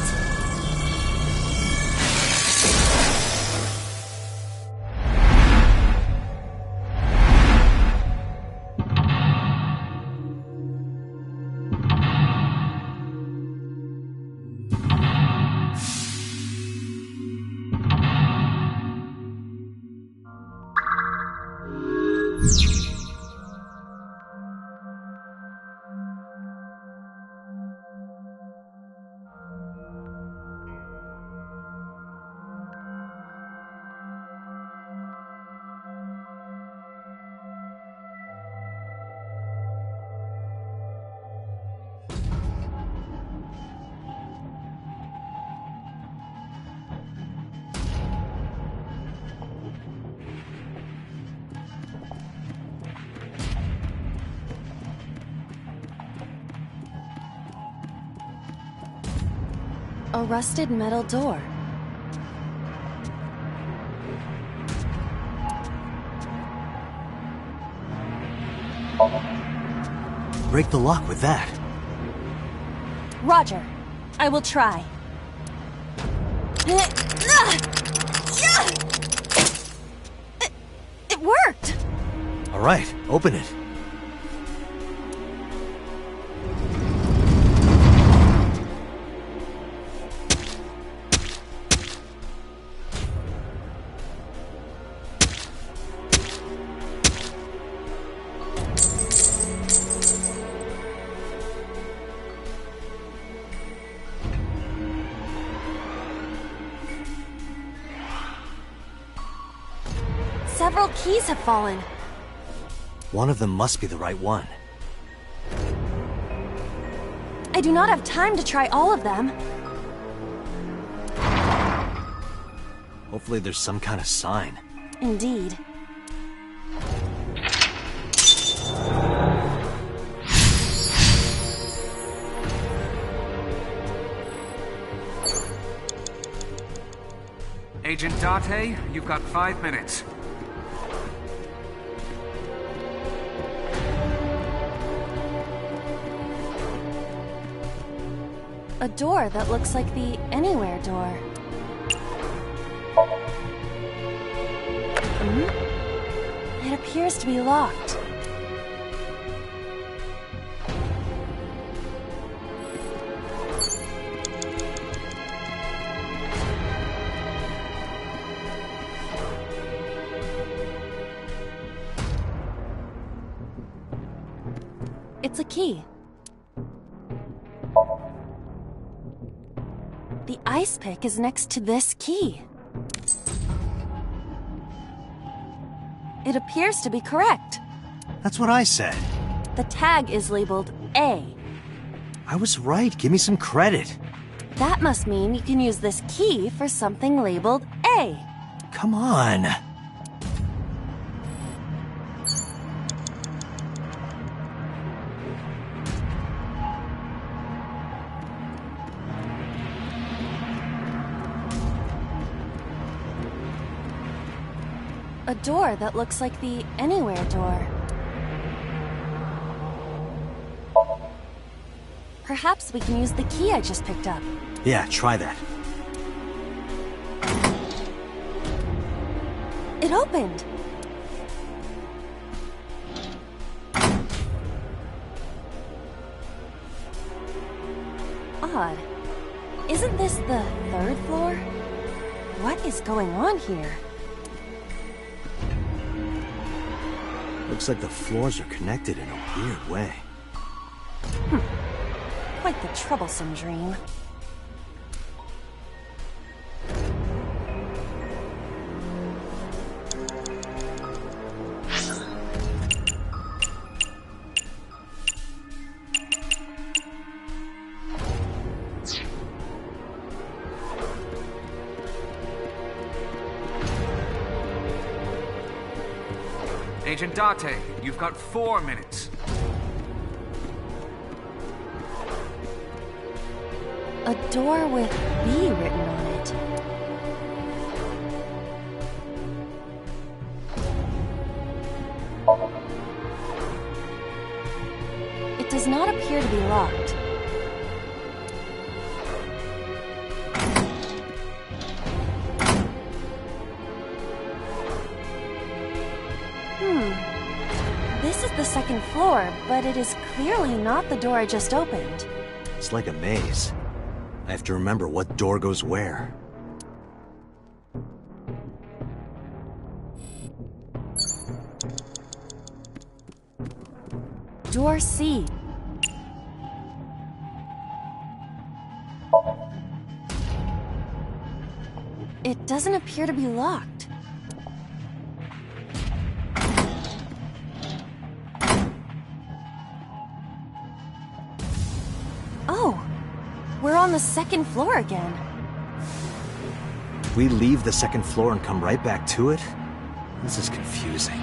A rusted metal door. Break the lock with that. Roger. I will try. It worked! All right, open it. Several keys have fallen. One of them must be the right one. I do not have time to try all of them. Hopefully there's some kind of sign. Indeed. Agent Date, you've got 5 minutes. A door that looks like the Anywhere door. It appears to be locked. It's a key. The ice pick is next to this key. It appears to be correct. That's what I said. The tag is labeled A. I was right. Give me some credit. That must mean you can use this key for something labeled A. Come on. A door that looks like the Anywhere door. Perhaps we can use the key I just picked up. Yeah, try that. It opened! Odd. Isn't this the 3rd floor? What is going on here? Looks like the floors are connected in a weird way. Quite the troublesome dream. Agent Date, you've got 4 minutes. A door with B written on it. It does not appear to be locked. This is the second floor, but it is clearly not the door I just opened. It's like a maze. I have to remember what door goes where. Door C. It doesn't appear to be locked. Oh, we're on the second floor again. We leave the second floor and come right back to it? This is confusing.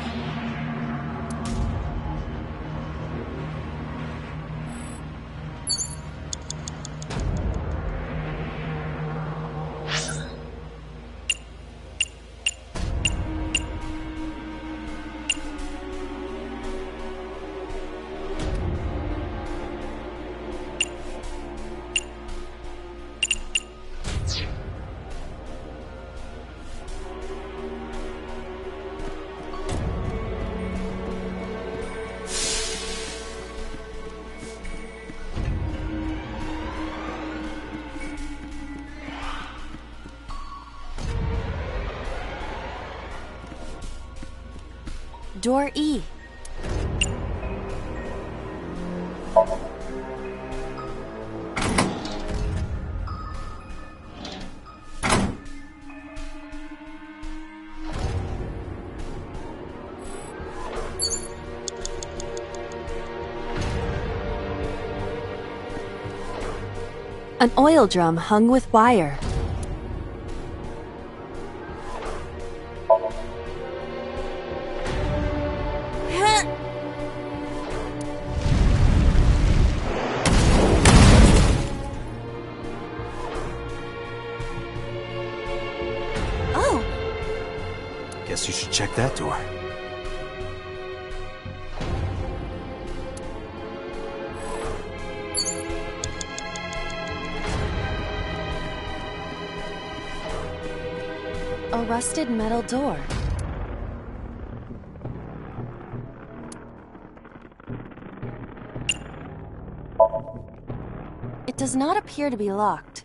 Door E. An oil drum hung with wire. Guess you should check that door. A rusted metal door. It does not appear to be locked.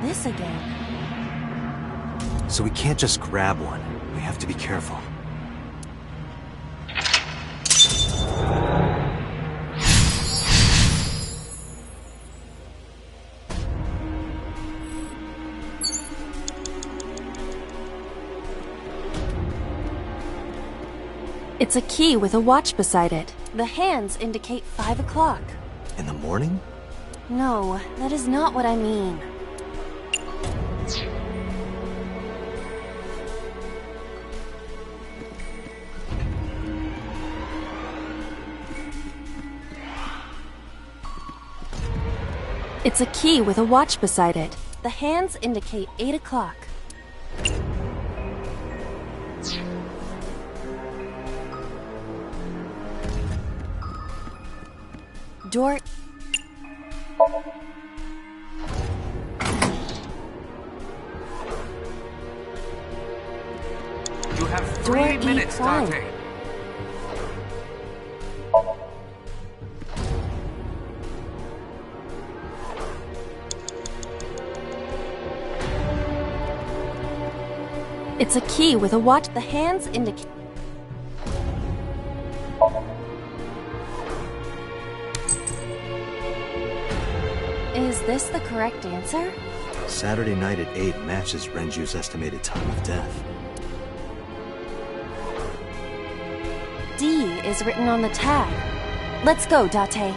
This again. So we can't just grab one. We have to be careful. It's a key with a watch beside it. The hands indicate 5 o'clock. In the morning? No, that is not what I mean. It's a key with a watch beside it. The hands indicate 8 o'clock. Door. You have 3 minutes, Dante. It's a key with a watch. The hands indicate. Is this the correct answer? Saturday night at 8 matches Renju's estimated time of death. D is written on the tag. Let's go, Date.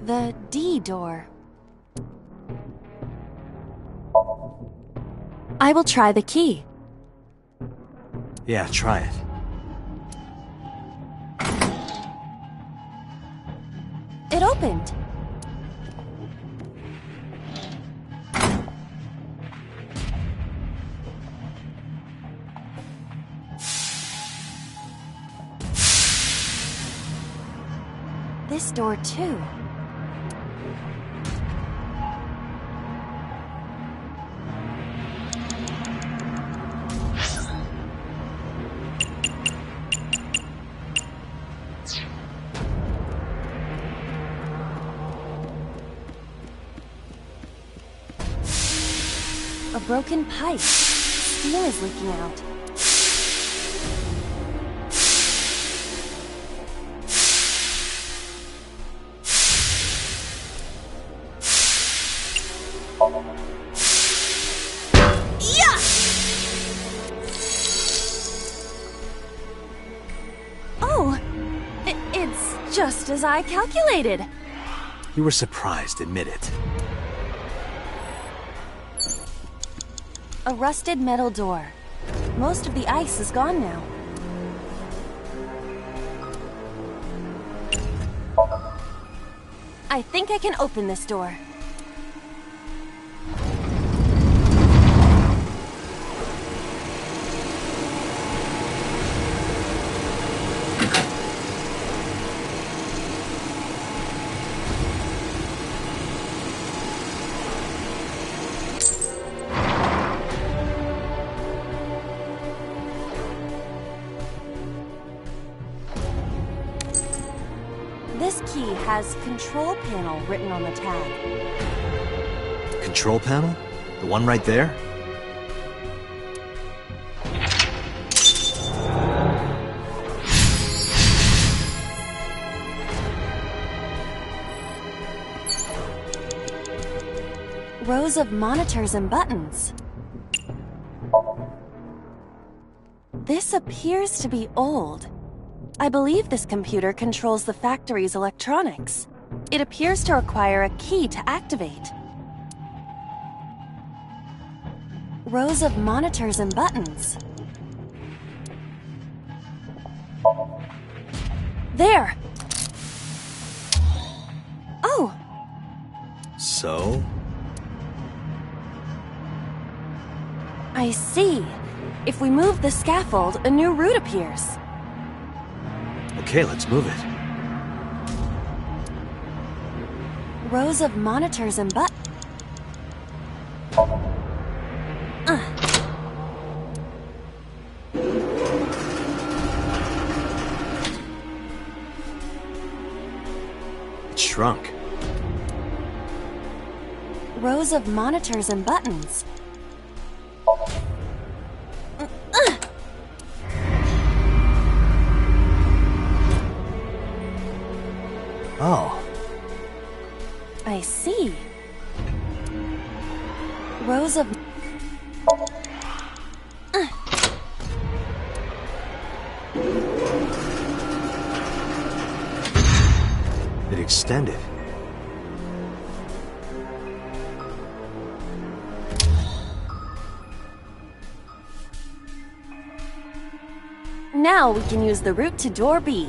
The D door. I will try the key. Yeah, try it. It opened. This door too. A broken pipe. Steam is leaking out. Yeah! Oh, it's just as I calculated. You were surprised, admit it. A rusted metal door. Most of the ice is gone now. I think I can open this door. This key has control panel written on the tag. Control panel? The one right there? Rows of monitors and buttons. This appears to be old. I believe this computer controls the factory's electronics. It appears to require a key to activate. Rows of monitors and buttons. There! Oh! So? I see. If we move the scaffold, a new route appears. Okay, let's move it. Rows of monitors and buttons. It shrunk. Rows of monitors and buttons. Oh. I see. Rows of... It extended. Now we can use the route to door B.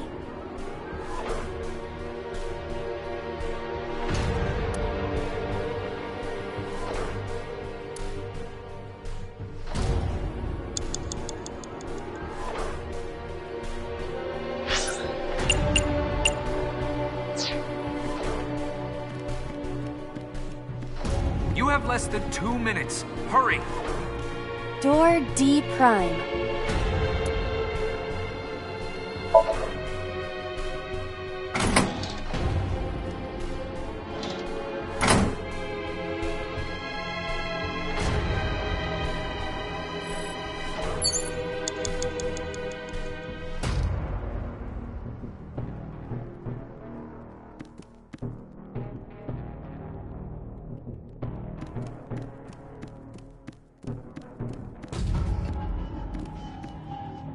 You have less than 2 minutes. Hurry! Door D prime.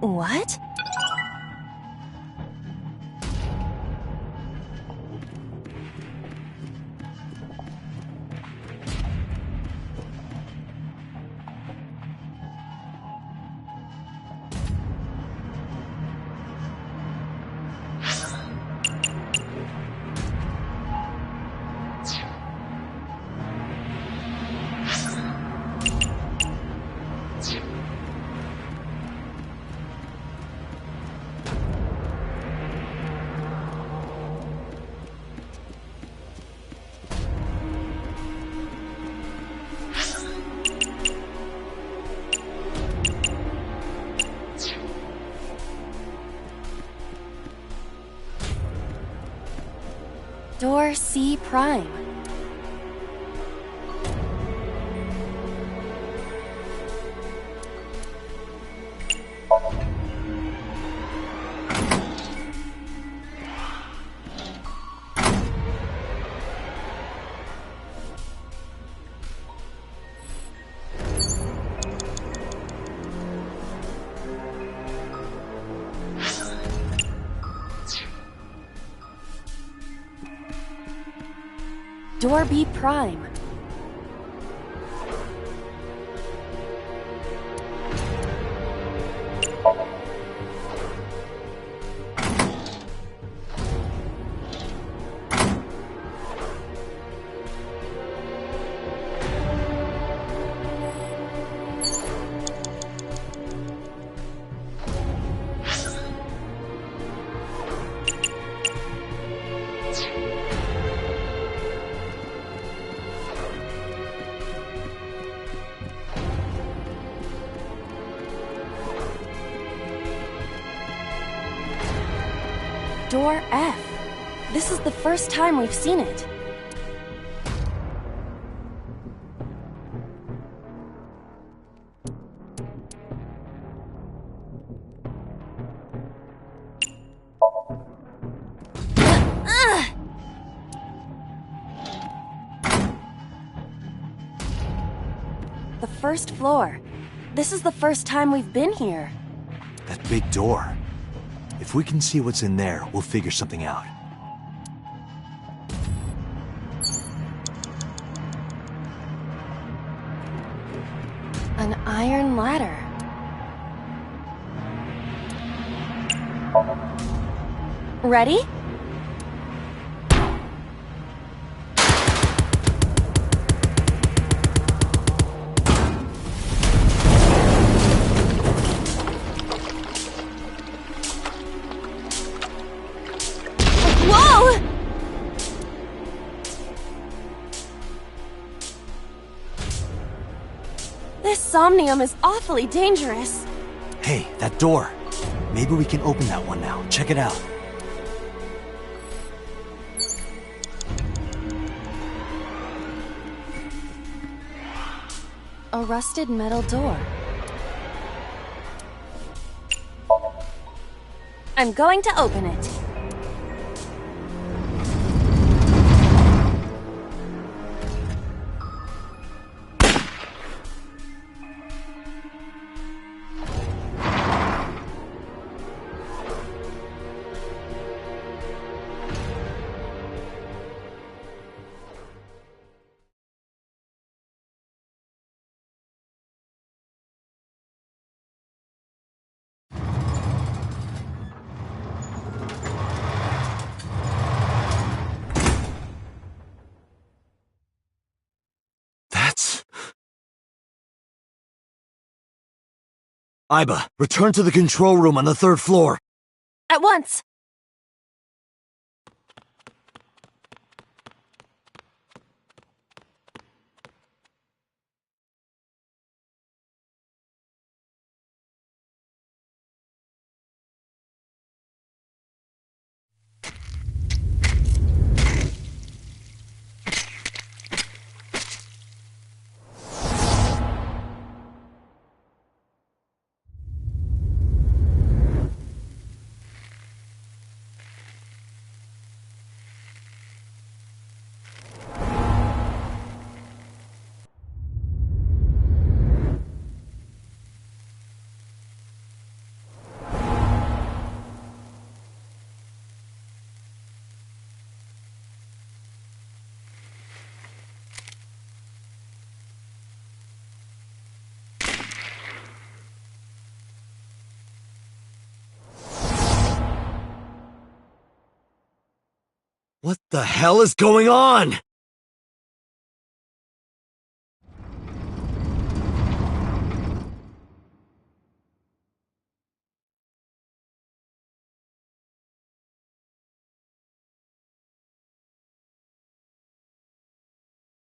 What? Door C prime. Door B prime. Door F. This is the first time we've seen it. The first floor. This is the first time we've been here. That big door. If we can see what's in there, we'll figure something out. An iron ladder. Ready? Whoa! This somnium is awfully dangerous. Hey, that door. Maybe we can open that one now. Check it out. A rusted metal door. I'm going to open it. Iba, return to the control room on the 3rd floor. At once! The hell is going on?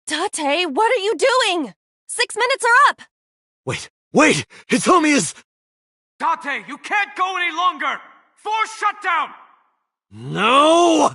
Date, what are you doing? 6 minutes are up! Wait! Hitomi is... Date, you can't go any longer! Force shutdown! No!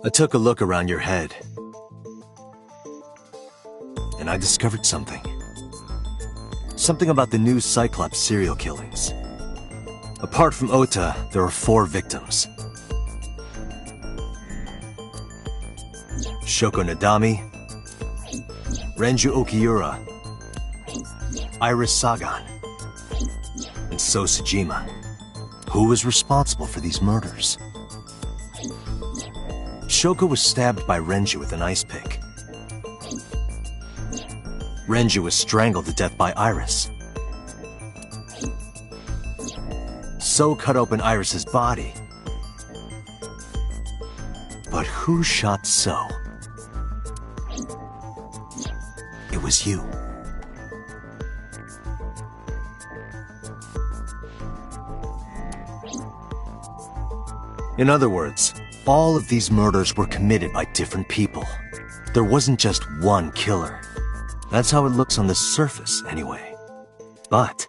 I took a look around your head, and I discovered something. Something about the new Cyclops serial killings. Apart from Ota, there are 4 victims. Shoko Nadami, Renju Okiura, Iris Sagan, and So Sejima. Who was responsible for these murders? Shoko was stabbed by Renju with an ice pick. Renju was strangled to death by Iris. So cut open Iris's body. But who shot So? It was you. In other words, all of these murders were committed by different people. There wasn't just one killer. That's how it looks on the surface, anyway. But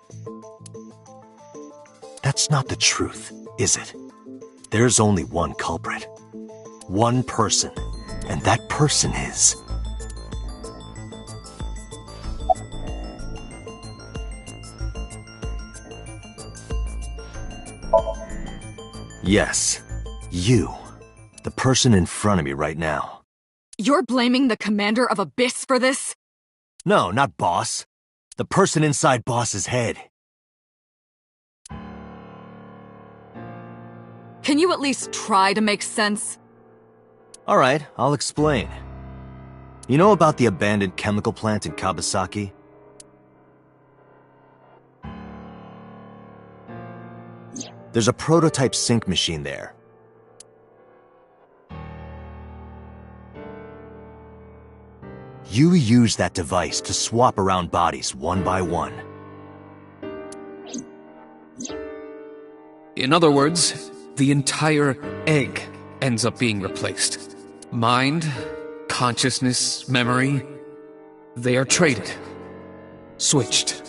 that's not the truth, is it? There's only one culprit. One person. And that person is... Yes, you. The person in front of me right now. You're blaming the commander of Abyss for this? No, not Boss. The person inside Boss's head. Can you at least try to make sense? Alright, I'll explain. You know about the abandoned chemical plant in Kawasaki? There's a prototype sync machine there. You use that device to swap around bodies one by one. In other words, the entire egg ends up being replaced. Mind, consciousness, memory, they are traded. Switched.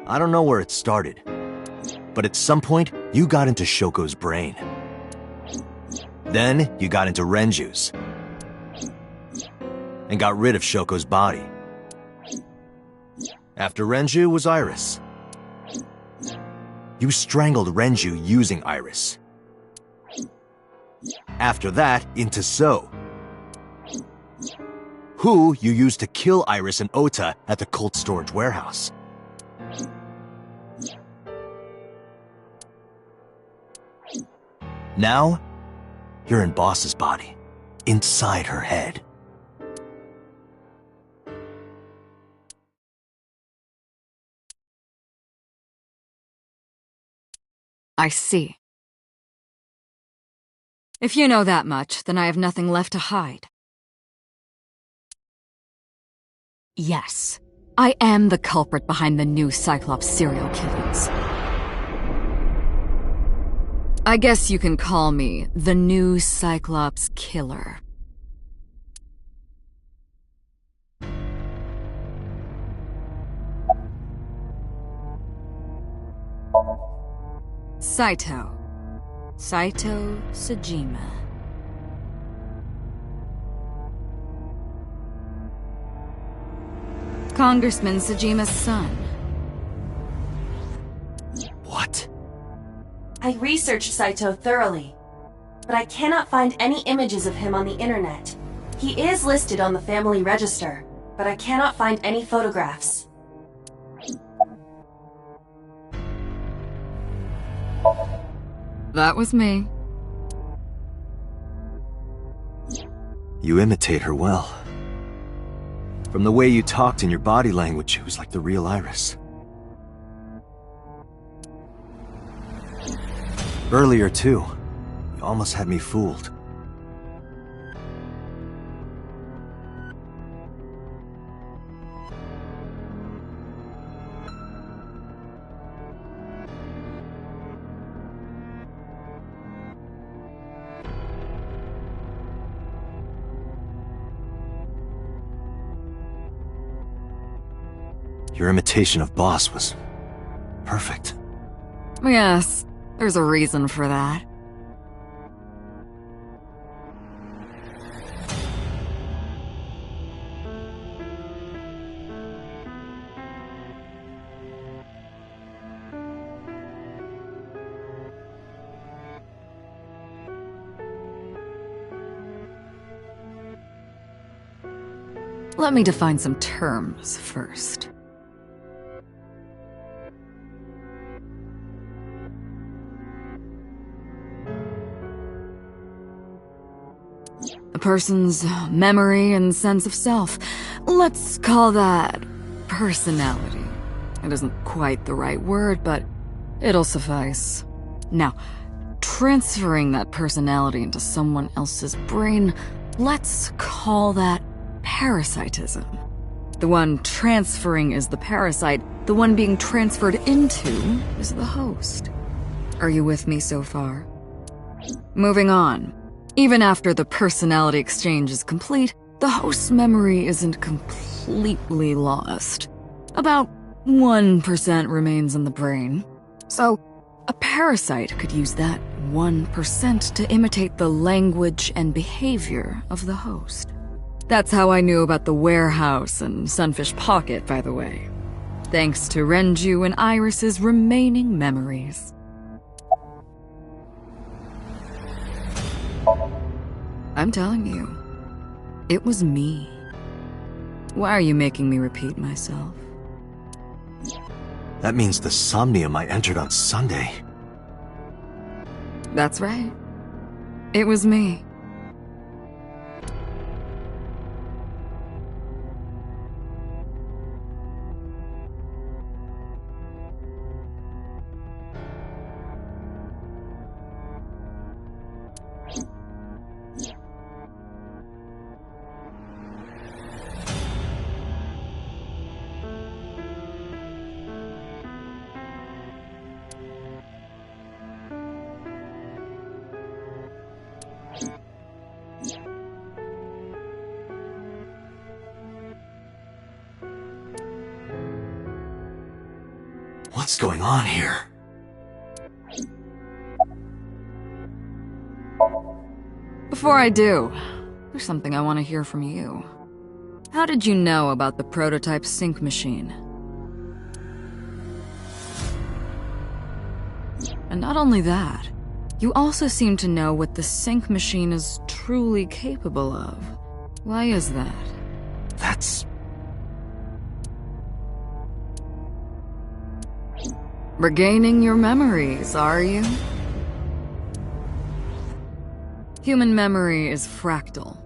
I don't know where it started, but at some point, you got into Shoko's brain. Then, you got into Renju's. And got rid of Shoko's body. After Renju was Iris. You strangled Renju using Iris. After that, into So. Who you used to kill Iris and Ota at the cold storage warehouse. Now, you're in Boss's body, inside her head. I see. If you know that much, then I have nothing left to hide. Yes, I am the culprit behind the new Cyclops serial killings. I guess you can call me the new Cyclops killer. Saito. Saito Sajima. Congressman Sajima's son. What? I researched Saito thoroughly, but I cannot find any images of him on the internet. He is listed on the family register, but I cannot find any photographs. That was me. You imitate her well. From the way you talked and your body language, it was like the real Iris. Earlier, too. You almost had me fooled. Your imitation of Boss was perfect. Yes, there's a reason for that. Let me define some terms first. A person's memory and sense of self. Let's call that personality. It isn't quite the right word, but it'll suffice. Now, transferring that personality into someone else's brain, let's call that parasitism. The one transferring is the parasite, the one being transferred into is the host. Are you with me so far? Moving on. Even after the personality exchange is complete, the host's memory isn't completely lost. About 1% remains in the brain. So, a parasite could use that 1% to imitate the language and behavior of the host. That's how I knew about the warehouse and Sunfish Pocket, by the way. Thanks to Renju and Iris's remaining memories. I'm telling you, it was me. Why are you making me repeat myself? That means the somnium I entered on Sunday. That's right. It was me. What's going on here? Before I do, there's something I want to hear from you. How did you know about the prototype sync machine? And not only that, you also seem to know what the sync machine is truly capable of. Why is that? That's... Regaining your memories, are you? Human memory is fractal.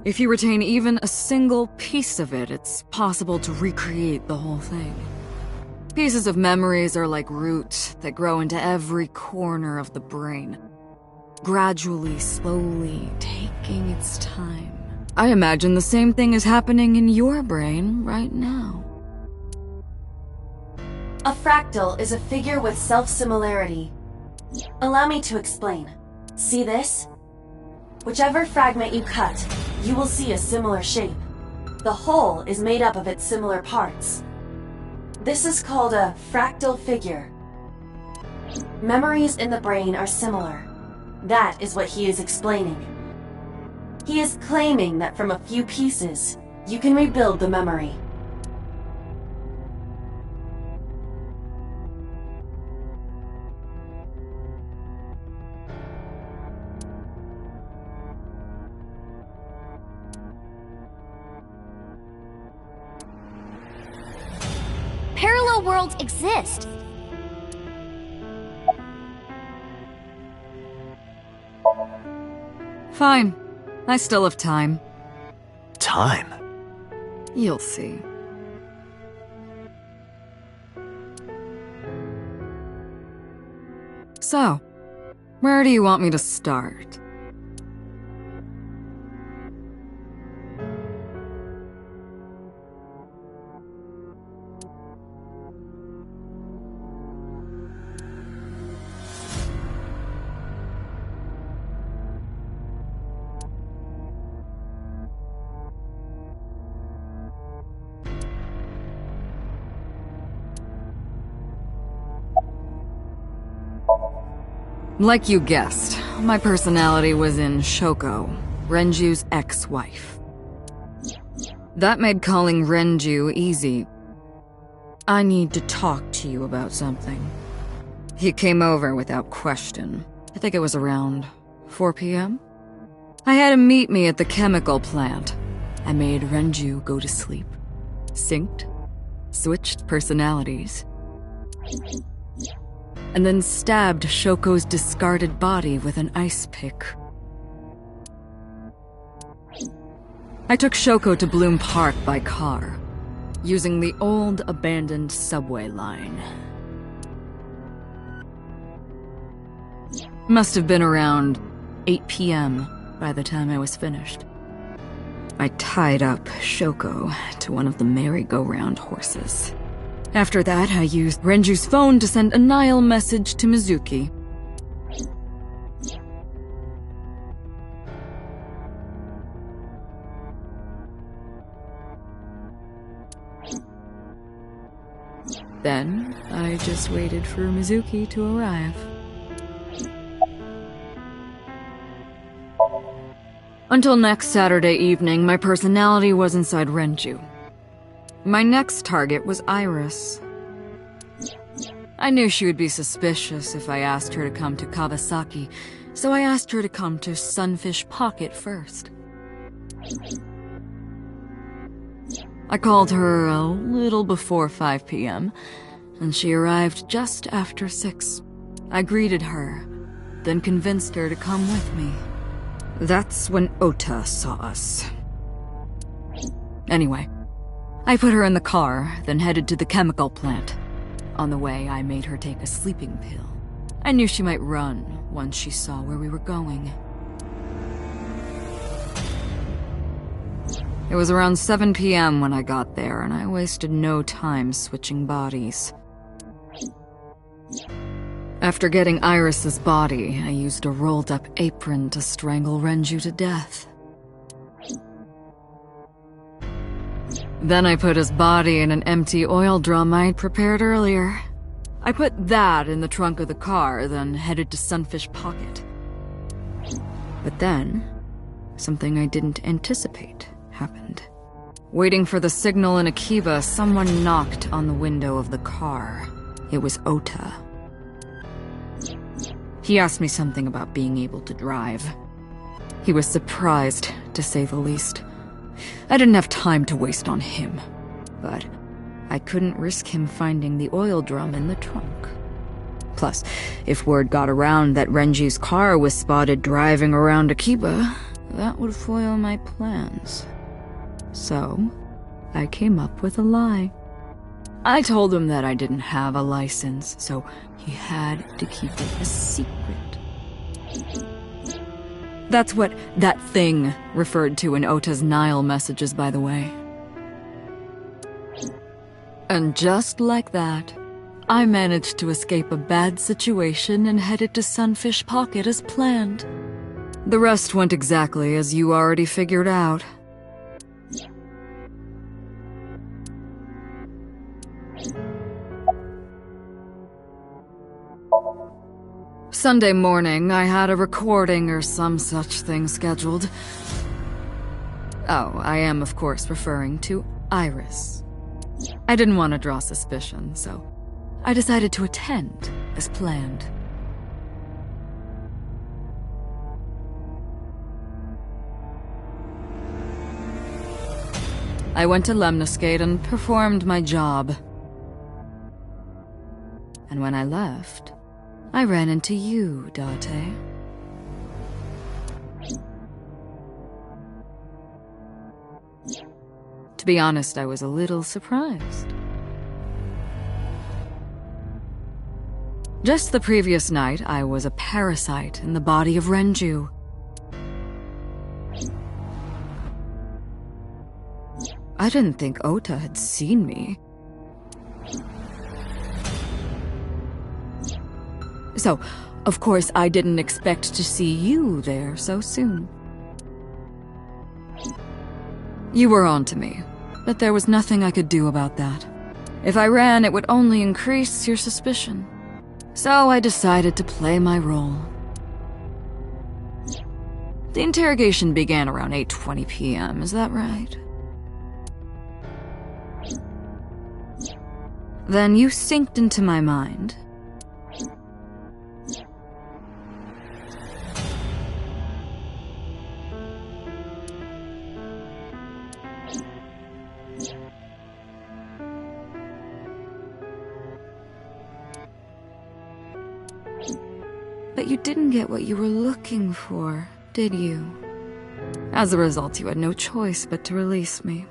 If you retain even a single piece of it, it's possible to recreate the whole thing. Pieces of memories are like roots that grow into every corner of the brain, gradually, slowly, taking its time. I imagine the same thing is happening in your brain right now. A fractal is a figure with self-similarity. Allow me to explain. See this? Whichever fragment you cut, you will see a similar shape. The whole is made up of its similar parts. This is called a fractal figure. Memories in the brain are similar. That is what he is explaining. He is claiming that from a few pieces, you can rebuild the memory. Parallel worlds exist. Fine. I still have time. Time? You'll see. So, where do you want me to start? Like you guessed, my personality was in Shoko, Renju's ex-wife. That made calling Renju easy. I need to talk to you about something. He came over without question. I think it was around 4 p.m. I had him meet me at the chemical plant. I made Renju go to sleep. Synced, switched personalities, and then stabbed Shoko's discarded body with an ice pick. I took Shoko to Bloom Park by car, using the old abandoned subway line. Must have been around 8 p.m. by the time I was finished. I tied up Shoko to one of the merry-go-round horses. After that, I used Renju's phone to send a Nile message to Mizuki. Then, I just waited for Mizuki to arrive. Until next Saturday evening, my personality was inside Renju. My next target was Iris. I knew she would be suspicious if I asked her to come to Kawasaki, so I asked her to come to Sunfish Pocket first. I called her a little before 5 p.m., and she arrived just after 6. I greeted her, then convinced her to come with me. That's when Ota saw us. Anyway, I put her in the car, then headed to the chemical plant. On the way, I made her take a sleeping pill. I knew she might run once she saw where we were going. It was around 7 p.m. when I got there, and I wasted no time switching bodies. After getting Iris's body, I used a rolled-up apron to strangle Renju to death. Then I put his body in an empty oil drum I'd prepared earlier. I put that in the trunk of the car, then headed to Sunfish Pocket. But then, something I didn't anticipate happened. Waiting for the signal in Akiba, someone knocked on the window of the car. It was Ota. He asked me something about being able to drive. He was surprised, to say the least. I didn't have time to waste on him, but I couldn't risk him finding the oil drum in the trunk. Plus, if word got around that Renji's car was spotted driving around Akiba, that would foil my plans. So, I came up with a lie. I told him that I didn't have a license, so he had to keep it a secret. That's what that thing referred to in Ota's Nile messages, by the way. And just like that, I managed to escape a bad situation and headed to Sunfish Pocket as planned. The rest went exactly as you already figured out. Sunday morning, I had a recording or some such thing scheduled. Oh, I am, of course, referring to Iris. I didn't want to draw suspicion, so I decided to attend as planned. I went to Lemniscate and performed my job. And when I left, I ran into you, Date. To be honest, I was a little surprised. Just the previous night, I was a parasite in the body of Renju. I didn't think Ota had seen me. So, of course, I didn't expect to see you there so soon. You were on to me, but there was nothing I could do about that. If I ran, it would only increase your suspicion. So I decided to play my role. The interrogation began around 8:20 p.m., is that right? Then you synced into my mind. But you didn't get what you were looking for, did you? As a result, you had no choice but to release me.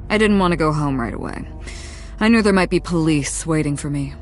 I didn't want to go home right away. I knew there might be police waiting for me.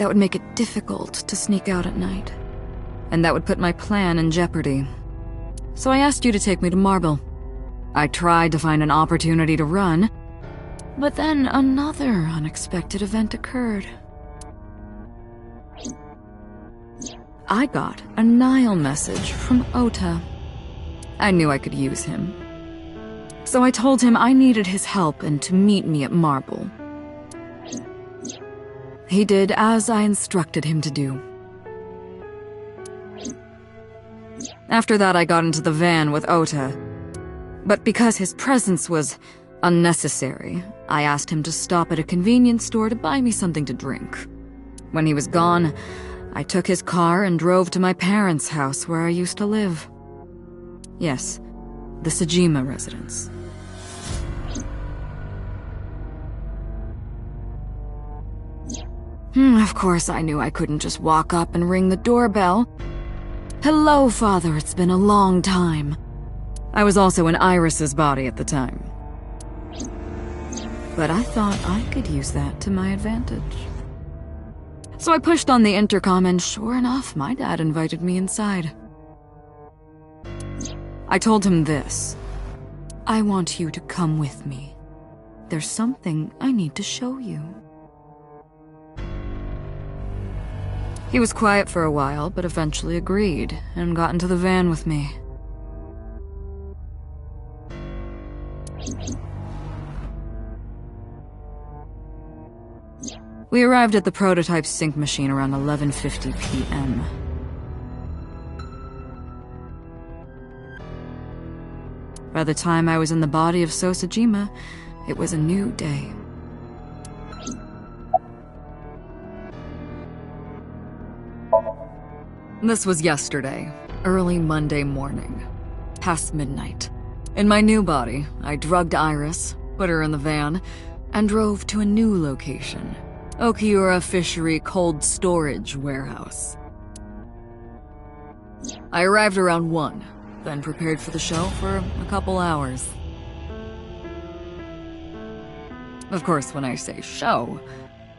that would make it difficult to sneak out at night. And that would put my plan in jeopardy. So I asked you to take me to Marble. I tried to find an opportunity to run, but then another unexpected event occurred. I got a Nile message from Ota. I knew I could use him. So I told him I needed his help and to meet me at Marble. He did as I instructed him to do. After that, I got into the van with Ota. But because his presence was unnecessary, I asked him to stop at a convenience store to buy me something to drink. When he was gone, I took his car and drove to my parents' house where I used to live. Yes, the Sajima residence. Of course, I knew I couldn't just walk up and ring the doorbell. Hello, Father, it's been a long time. I was also in Iris's body at the time. But I thought I could use that to my advantage. So I pushed on the intercom and sure enough, my dad invited me inside. I told him this. I want you to come with me. There's something I need to show you. He was quiet for a while, but eventually agreed and got into the van with me. We arrived at the prototype sync machine around 11:50 p.m. By the time I was in the body of Sosajima, it was a new day. This was yesterday, early Monday morning, past midnight. In my new body, I drugged Iris, put her in the van, and drove to a new location, Okiura Fishery Cold Storage Warehouse. I arrived around 1, then prepared for the show for a couple hours. Of course, when I say show,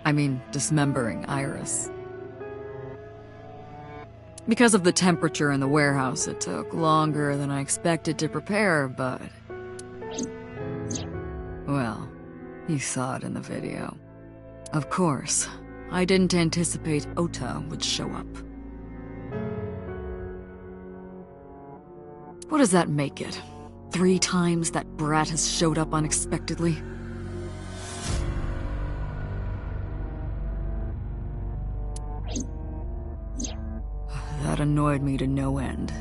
I mean dismembering Iris. Because of the temperature in the warehouse, it took longer than I expected to prepare, but... well, you saw it in the video. Of course, I didn't anticipate Ota would show up. What does that make it? 3 times that brat has showed up unexpectedly? That annoyed me to no end,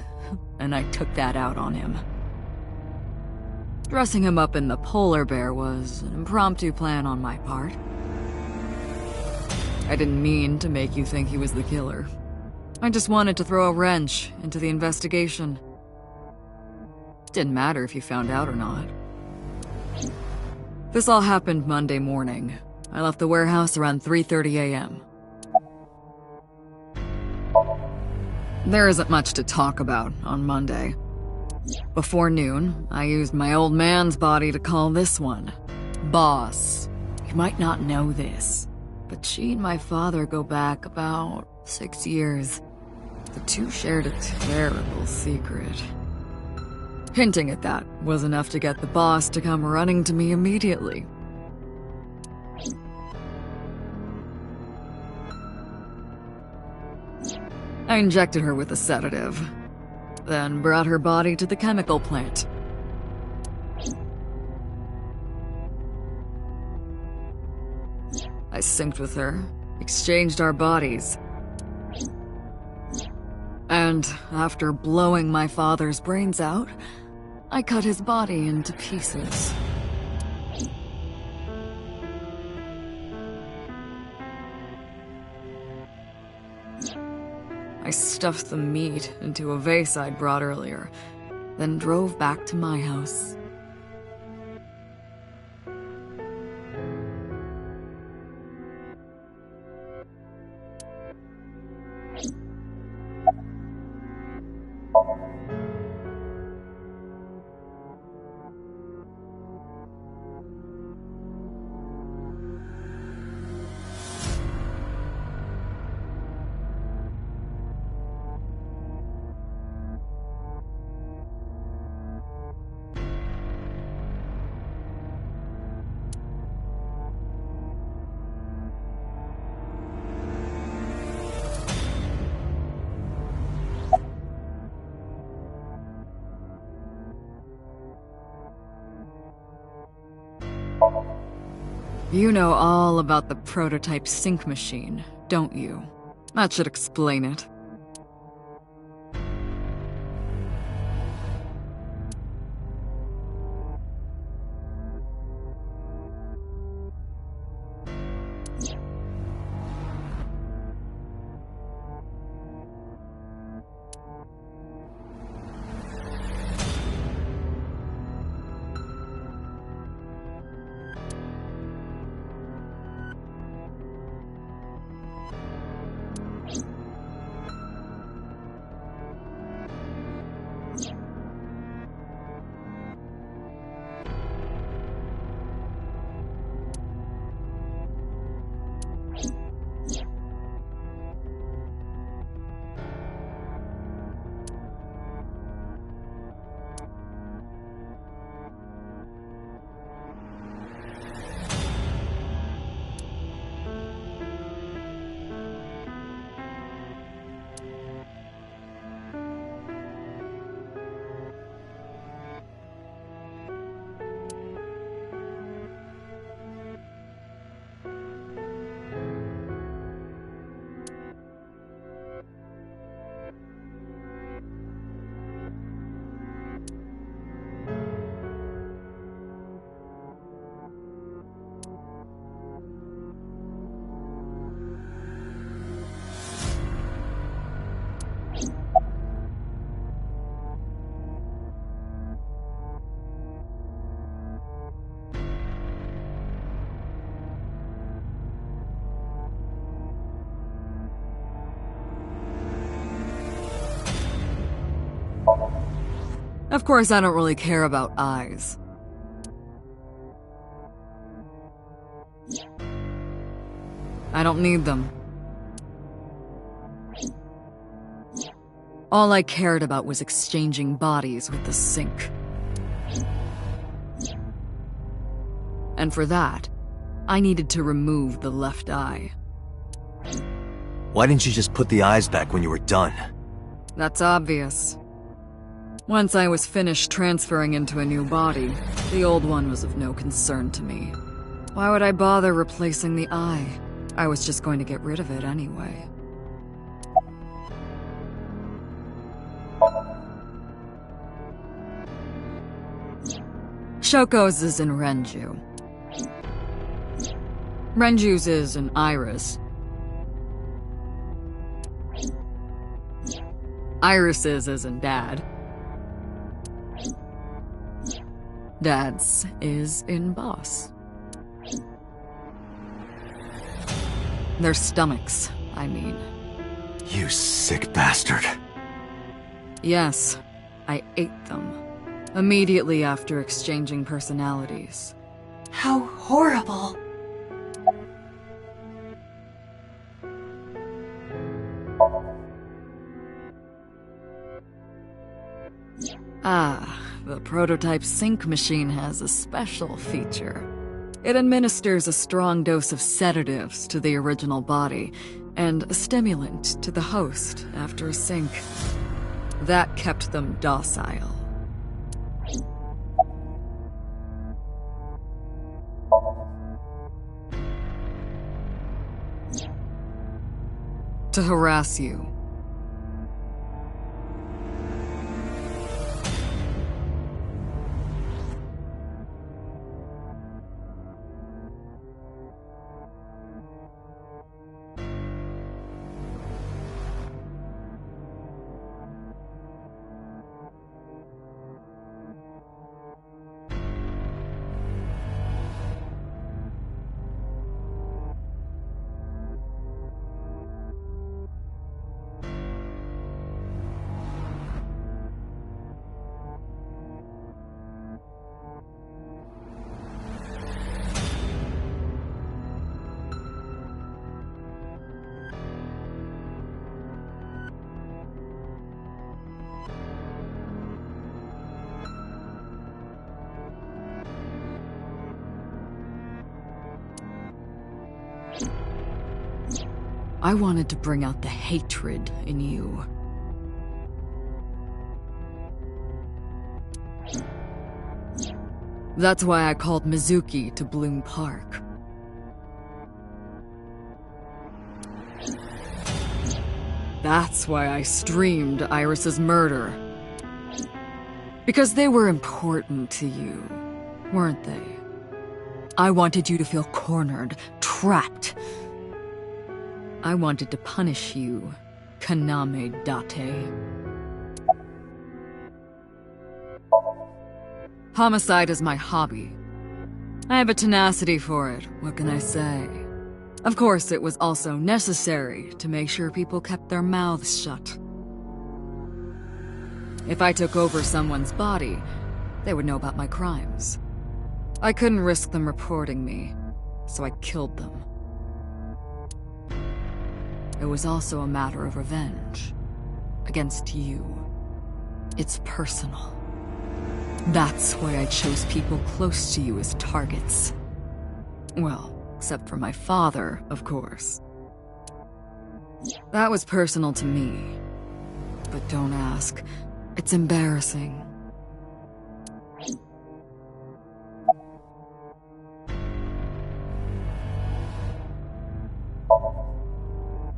and I took that out on him. Dressing him up in the polar bear was an impromptu plan on my part. I didn't mean to make you think he was the killer. I just wanted to throw a wrench into the investigation. Didn't matter if you found out or not. This all happened Monday morning. I left the warehouse around 3:30 a.m. There isn't much to talk about on Monday. Before noon, I used my old man's body to call this one Boss. You might not know this, but she and my father go back about 6 years. The two shared a terrible secret. Hinting at that was enough to get the boss to come running to me immediately. I injected her with a sedative, then brought her body to the chemical plant. I synced with her, exchanged our bodies. And after blowing my father's brains out, I cut his body into pieces. I stuffed the meat into a vase I'd brought earlier, then drove back to my house. You know all about the prototype sync machine, don't you? That should explain it. Of course, I don't really care about eyes. I don't need them. All I cared about was exchanging bodies with the sync. And for that, I needed to remove the left eye. Why didn't you just put the eyes back when you were done? That's obvious. Once I was finished transferring into a new body, the old one was of no concern to me. Why would I bother replacing the eye? I was just going to get rid of it anyway. Shoko's is in Renju. Renju's is in Iris. Iris's is in Dad. Dad's is in Boss. Their stomachs, I mean. You sick bastard. Yes, I ate them. Immediately after exchanging personalities. How horrible. Ah, the prototype sync machine has a special feature. It administers a strong dose of sedatives to the original body, and a stimulant to the host after a sync. That kept them docile. To harass you. I wanted to bring out the hatred in you. That's why I called Mizuki to Bloom Park. That's why I streamed Iris's murder. Because they were important to you, weren't they? I wanted you to feel cornered, trapped. I wanted to punish you, Kaname Date. Homicide is my hobby. I have a tenacity for it, what can I say? Of course, it was also necessary to make sure people kept their mouths shut. If I took over someone's body, they would know about my crimes. I couldn't risk them reporting me, so I killed them. It was also a matter of revenge. Against you. It's personal. That's why I chose people close to you as targets. Well, except for my father, of course. That was personal to me. But don't ask. It's embarrassing.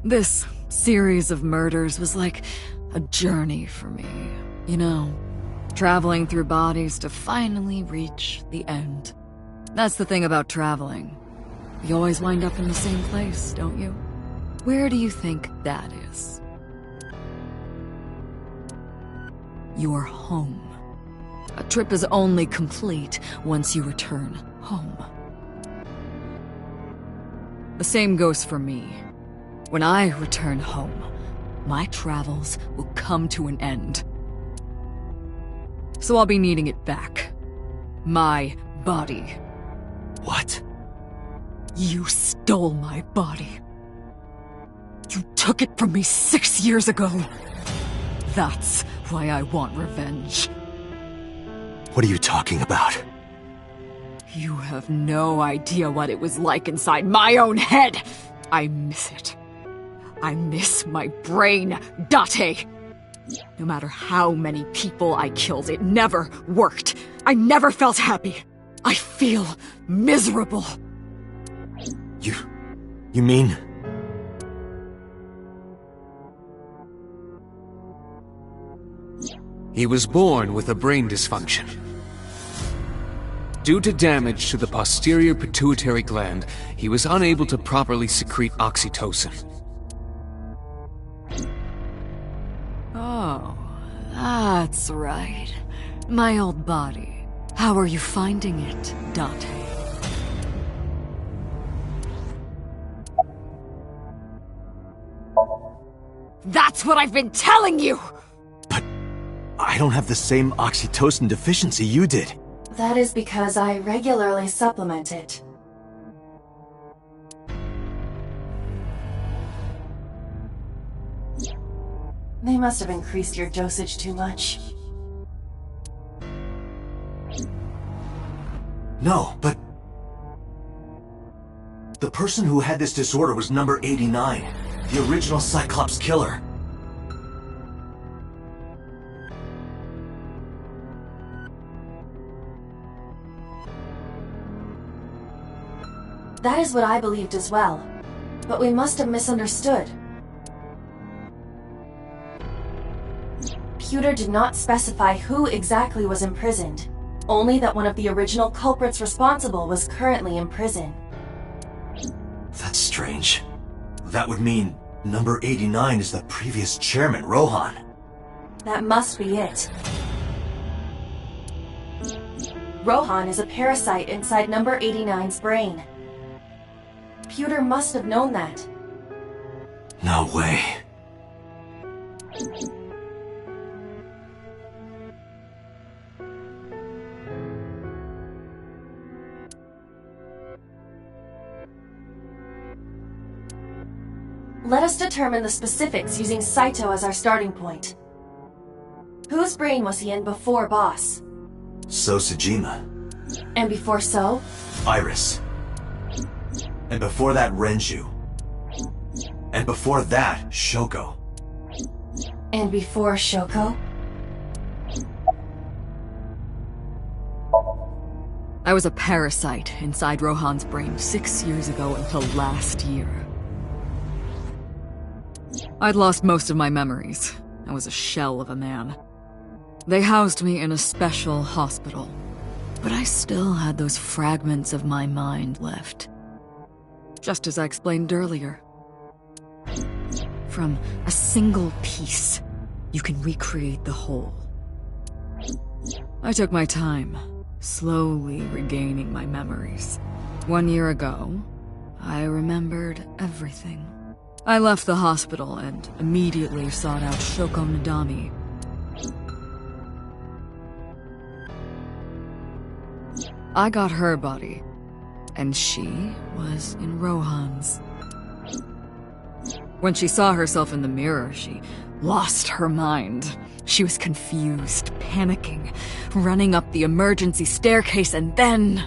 This series of murders was like a journey for me, you know? Traveling through bodies to finally reach the end. That's the thing about traveling. You always wind up in the same place, don't you? Where do you think that is? Your home. A trip is only complete once you return home. The same goes for me. When I return home, my travels will come to an end. So I'll be needing it back. My body. What? You stole my body. You took it from me 6 years ago. That's why I want revenge. What are you talking about? You have no idea what it was like inside my own head. I miss it. I miss my brain, Date. No matter how many people I killed, it never worked. I never felt happy. I feel miserable. You mean? He was born with a brain dysfunction. Due to damage to the posterior pituitary gland, he was unable to properly secrete oxytocin. Oh, that's right. My old body. How are you finding it, Date? That's what I've been telling you! But I don't have the same oxytocin deficiency you did. That is because I regularly supplement it. They must have increased your dosage too much. No, but... the person who had this disorder was number 89, the original Cyclops killer. That is what I believed as well. But we must have misunderstood. Pewter did not specify who exactly was imprisoned, only that one of the original culprits responsible was currently in prison. That's strange. That would mean number 89 is the previous chairman, Rohan. That must be it. Rohan is a parasite inside number 89's brain. Pewter must have known that. No way. Let us determine the specifics using Saito as our starting point. Whose brain was he in before Boss? So Sejima. And before So? Iris. And before that, Renju. And before that, Shoko. And before Shoko? I was a parasite inside Rohan's brain 6 years ago until last year. I'd lost most of my memories. I was a shell of a man. They housed me in a special hospital, but I still had those fragments of my mind left. Just as I explained earlier. From a single piece, you can recreate the whole. I took my time, slowly regaining my memories. 1 year ago, I remembered everything. I left the hospital and immediately sought out Shoko Nadami. I got her body, and she was in Rohan's. When she saw herself in the mirror, she lost her mind. She was confused, panicking, running up the emergency staircase, and then...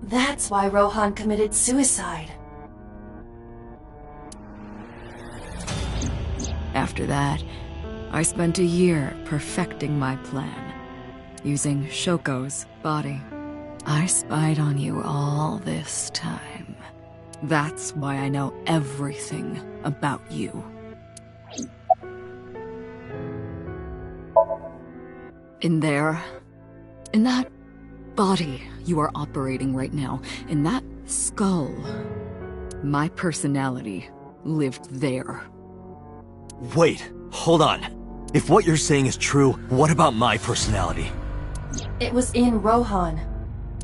That's why Rohan committed suicide. After that, I spent a year perfecting my plan, using Shoko's body. I spied on you all this time. That's why I know everything about you. In there, in that body you are operating right now, in that skull, my personality lived there. Wait, hold on. If what you're saying is true, what about my personality? It was in Rohan.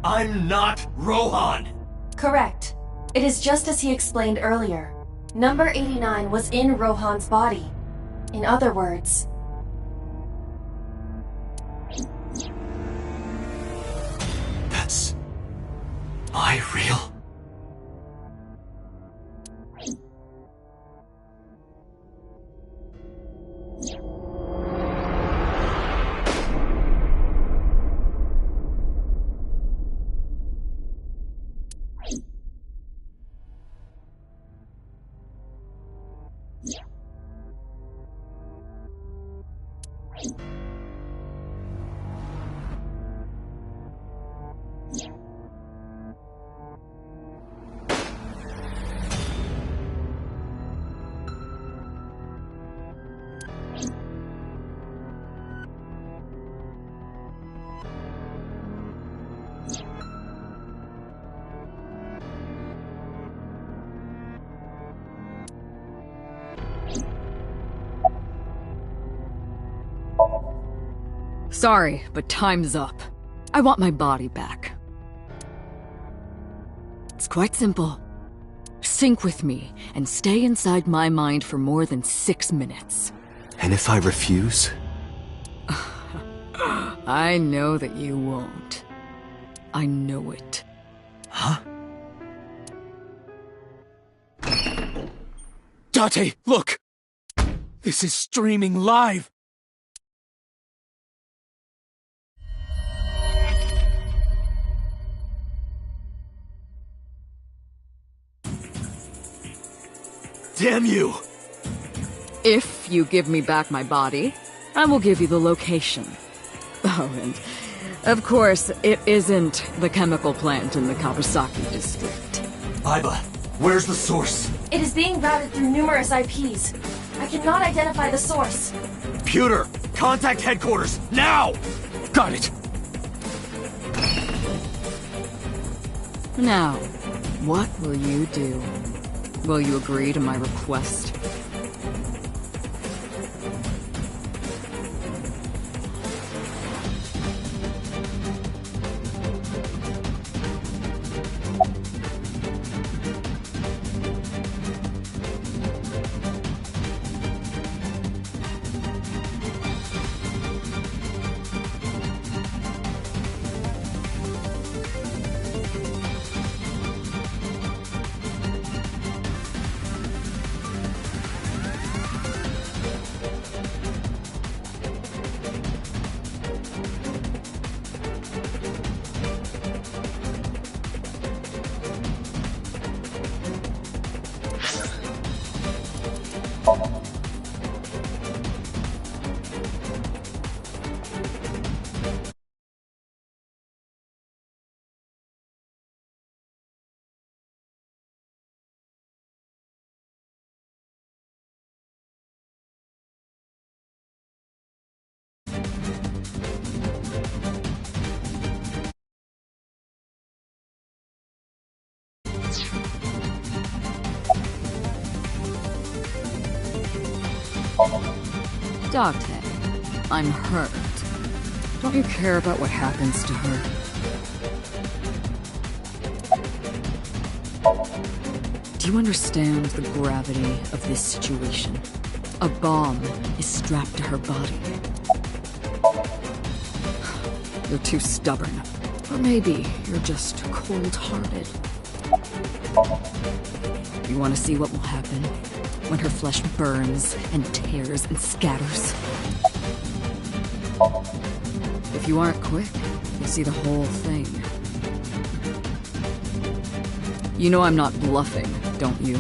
I'm not Rohan! Correct. It is just as he explained earlier. Number 89 was in Rohan's body. In other words... That's... Am I real? Sorry, but time's up. I want my body back. It's quite simple. Sync with me and stay inside my mind for more than 6 minutes. And if I refuse? I know that you won't. I know it. Huh? Date, look! This is streaming live! Damn you! If you give me back my body, I will give you the location. Oh, and of course, it isn't the chemical plant in the Kawasaki district. Aiba, where's the source? It is being routed through numerous IPs. I cannot identify the source. Pewter, contact headquarters, now! Got it! Now, what will you do? Will you agree to my request? Date, I'm hurt. Don't you care about what happens to her? Do you understand the gravity of this situation? A bomb is strapped to her body. You're too stubborn. Or maybe you're just cold-hearted. You want to see what will happen when her flesh burns and tears and scatters? If you aren't quick, you'll see the whole thing. You know I'm not bluffing, don't you?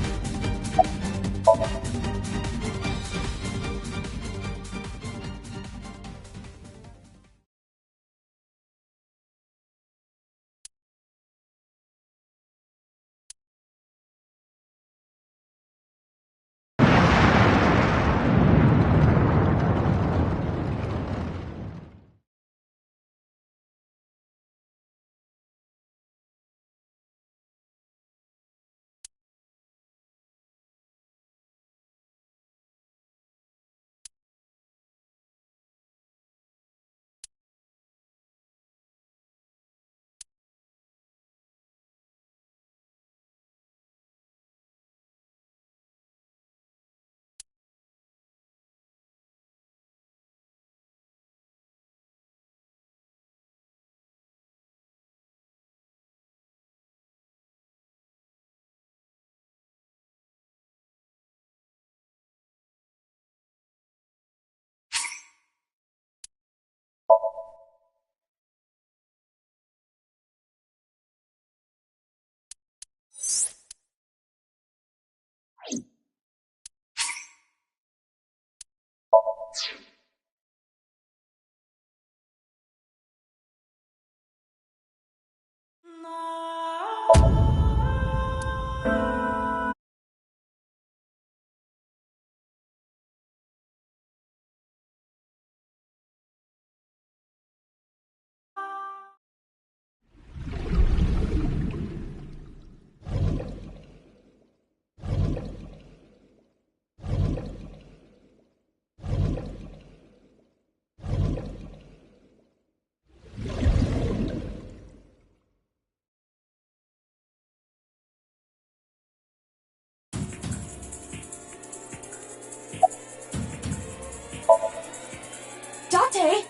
Date!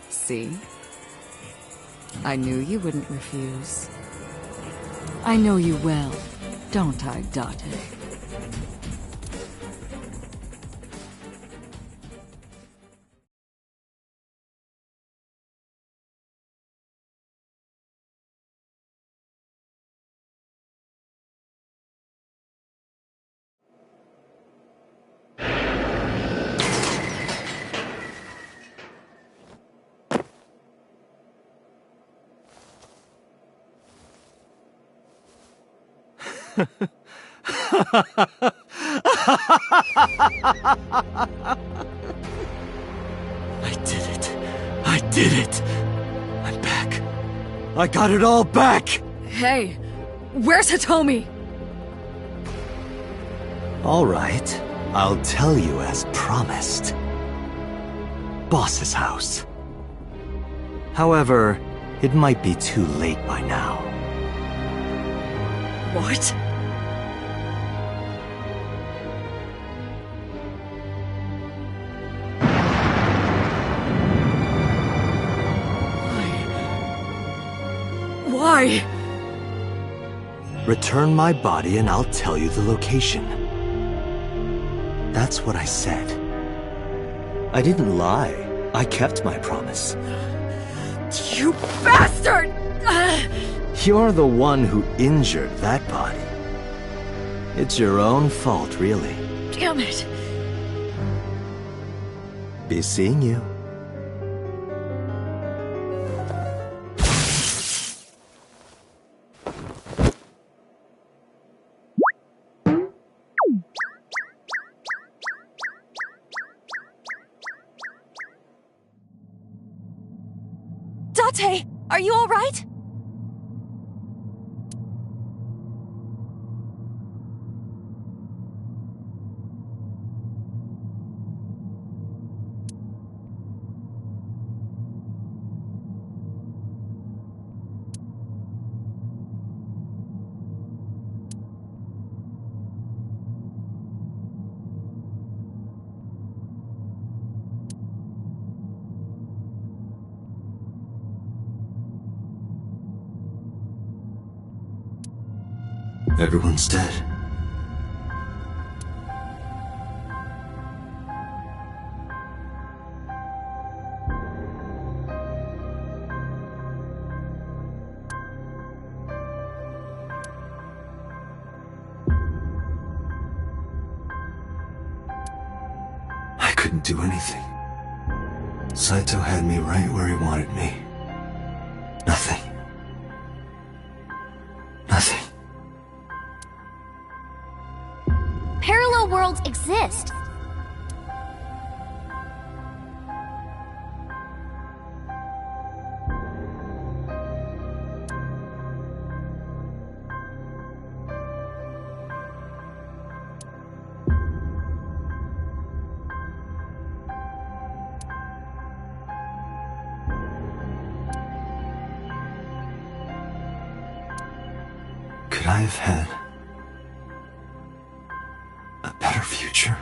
See? I knew you wouldn't refuse. I know you well, don't I, Date? I did it. I did it. I'm back. I got it all back! Hey, where's Hitomi? All right. I'll tell you as promised. Boss's house. However, it might be too late by now. What? Why? Return my body and I'll tell you the location. That's what I said. I didn't lie. I kept my promise. You bastard! You're the one who injured that body. It's your own fault, really. Damn it! Be seeing you. Date, are you all right? Everyone's dead. I couldn't do anything. Saito had me right where he wanted me. Nothing. Nothing. Parallel worlds exist. Could I have had a better future?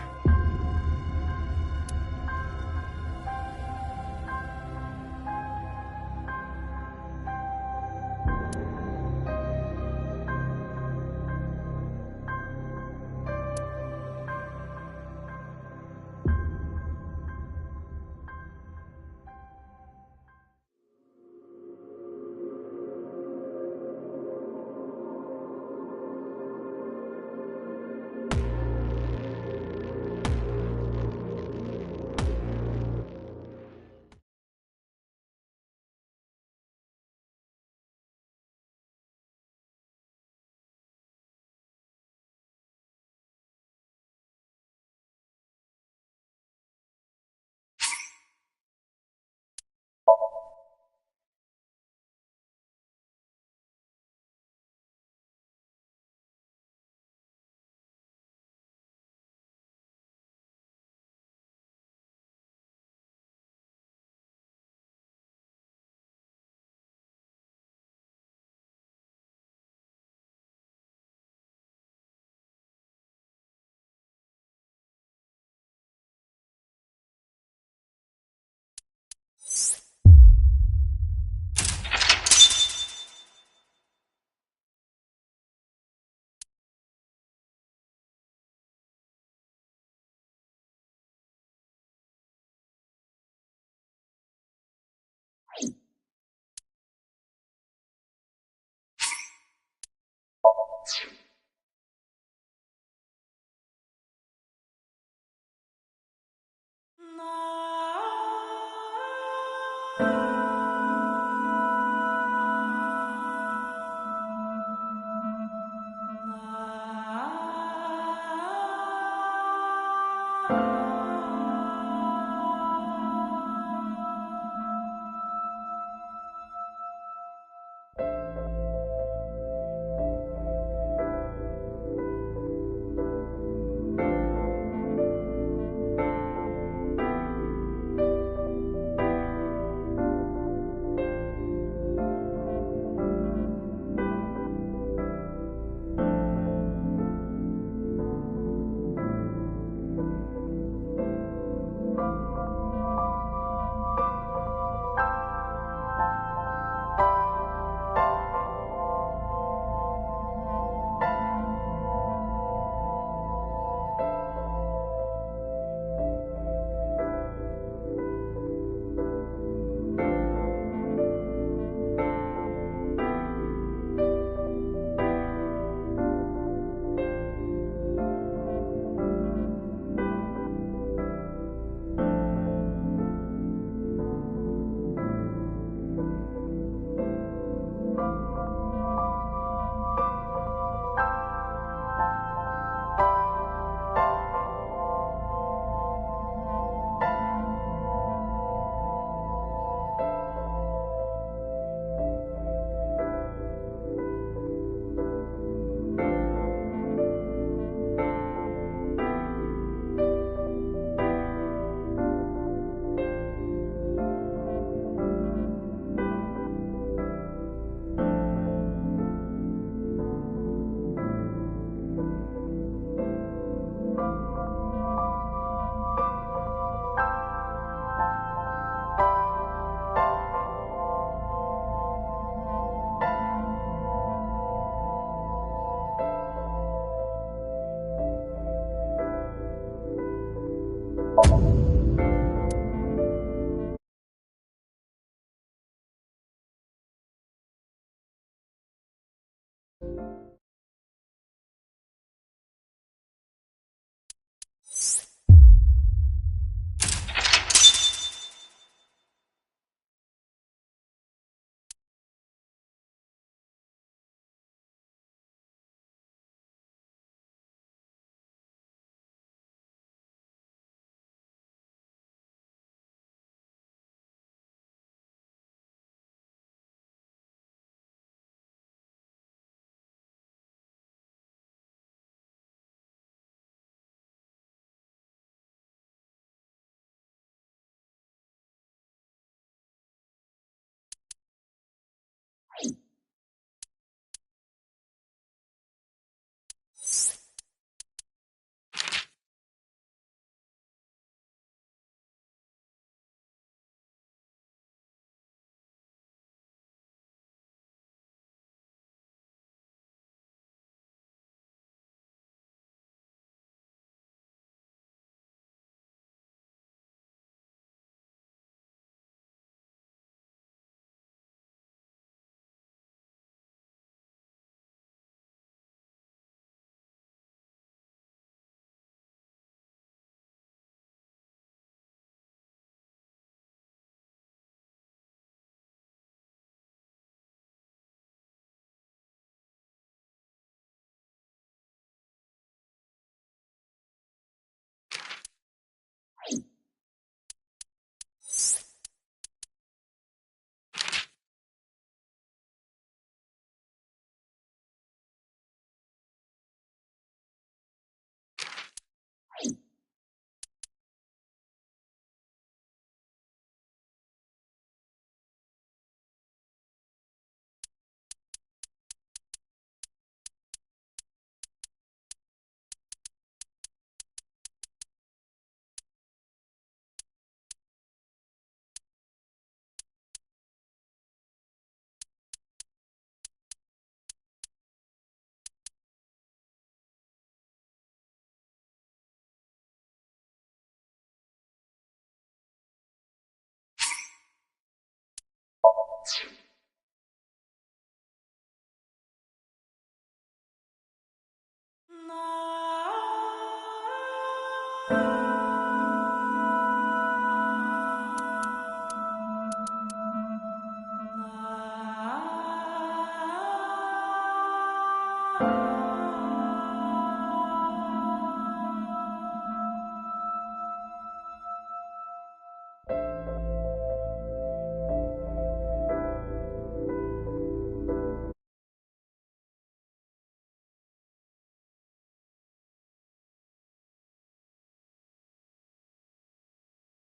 you.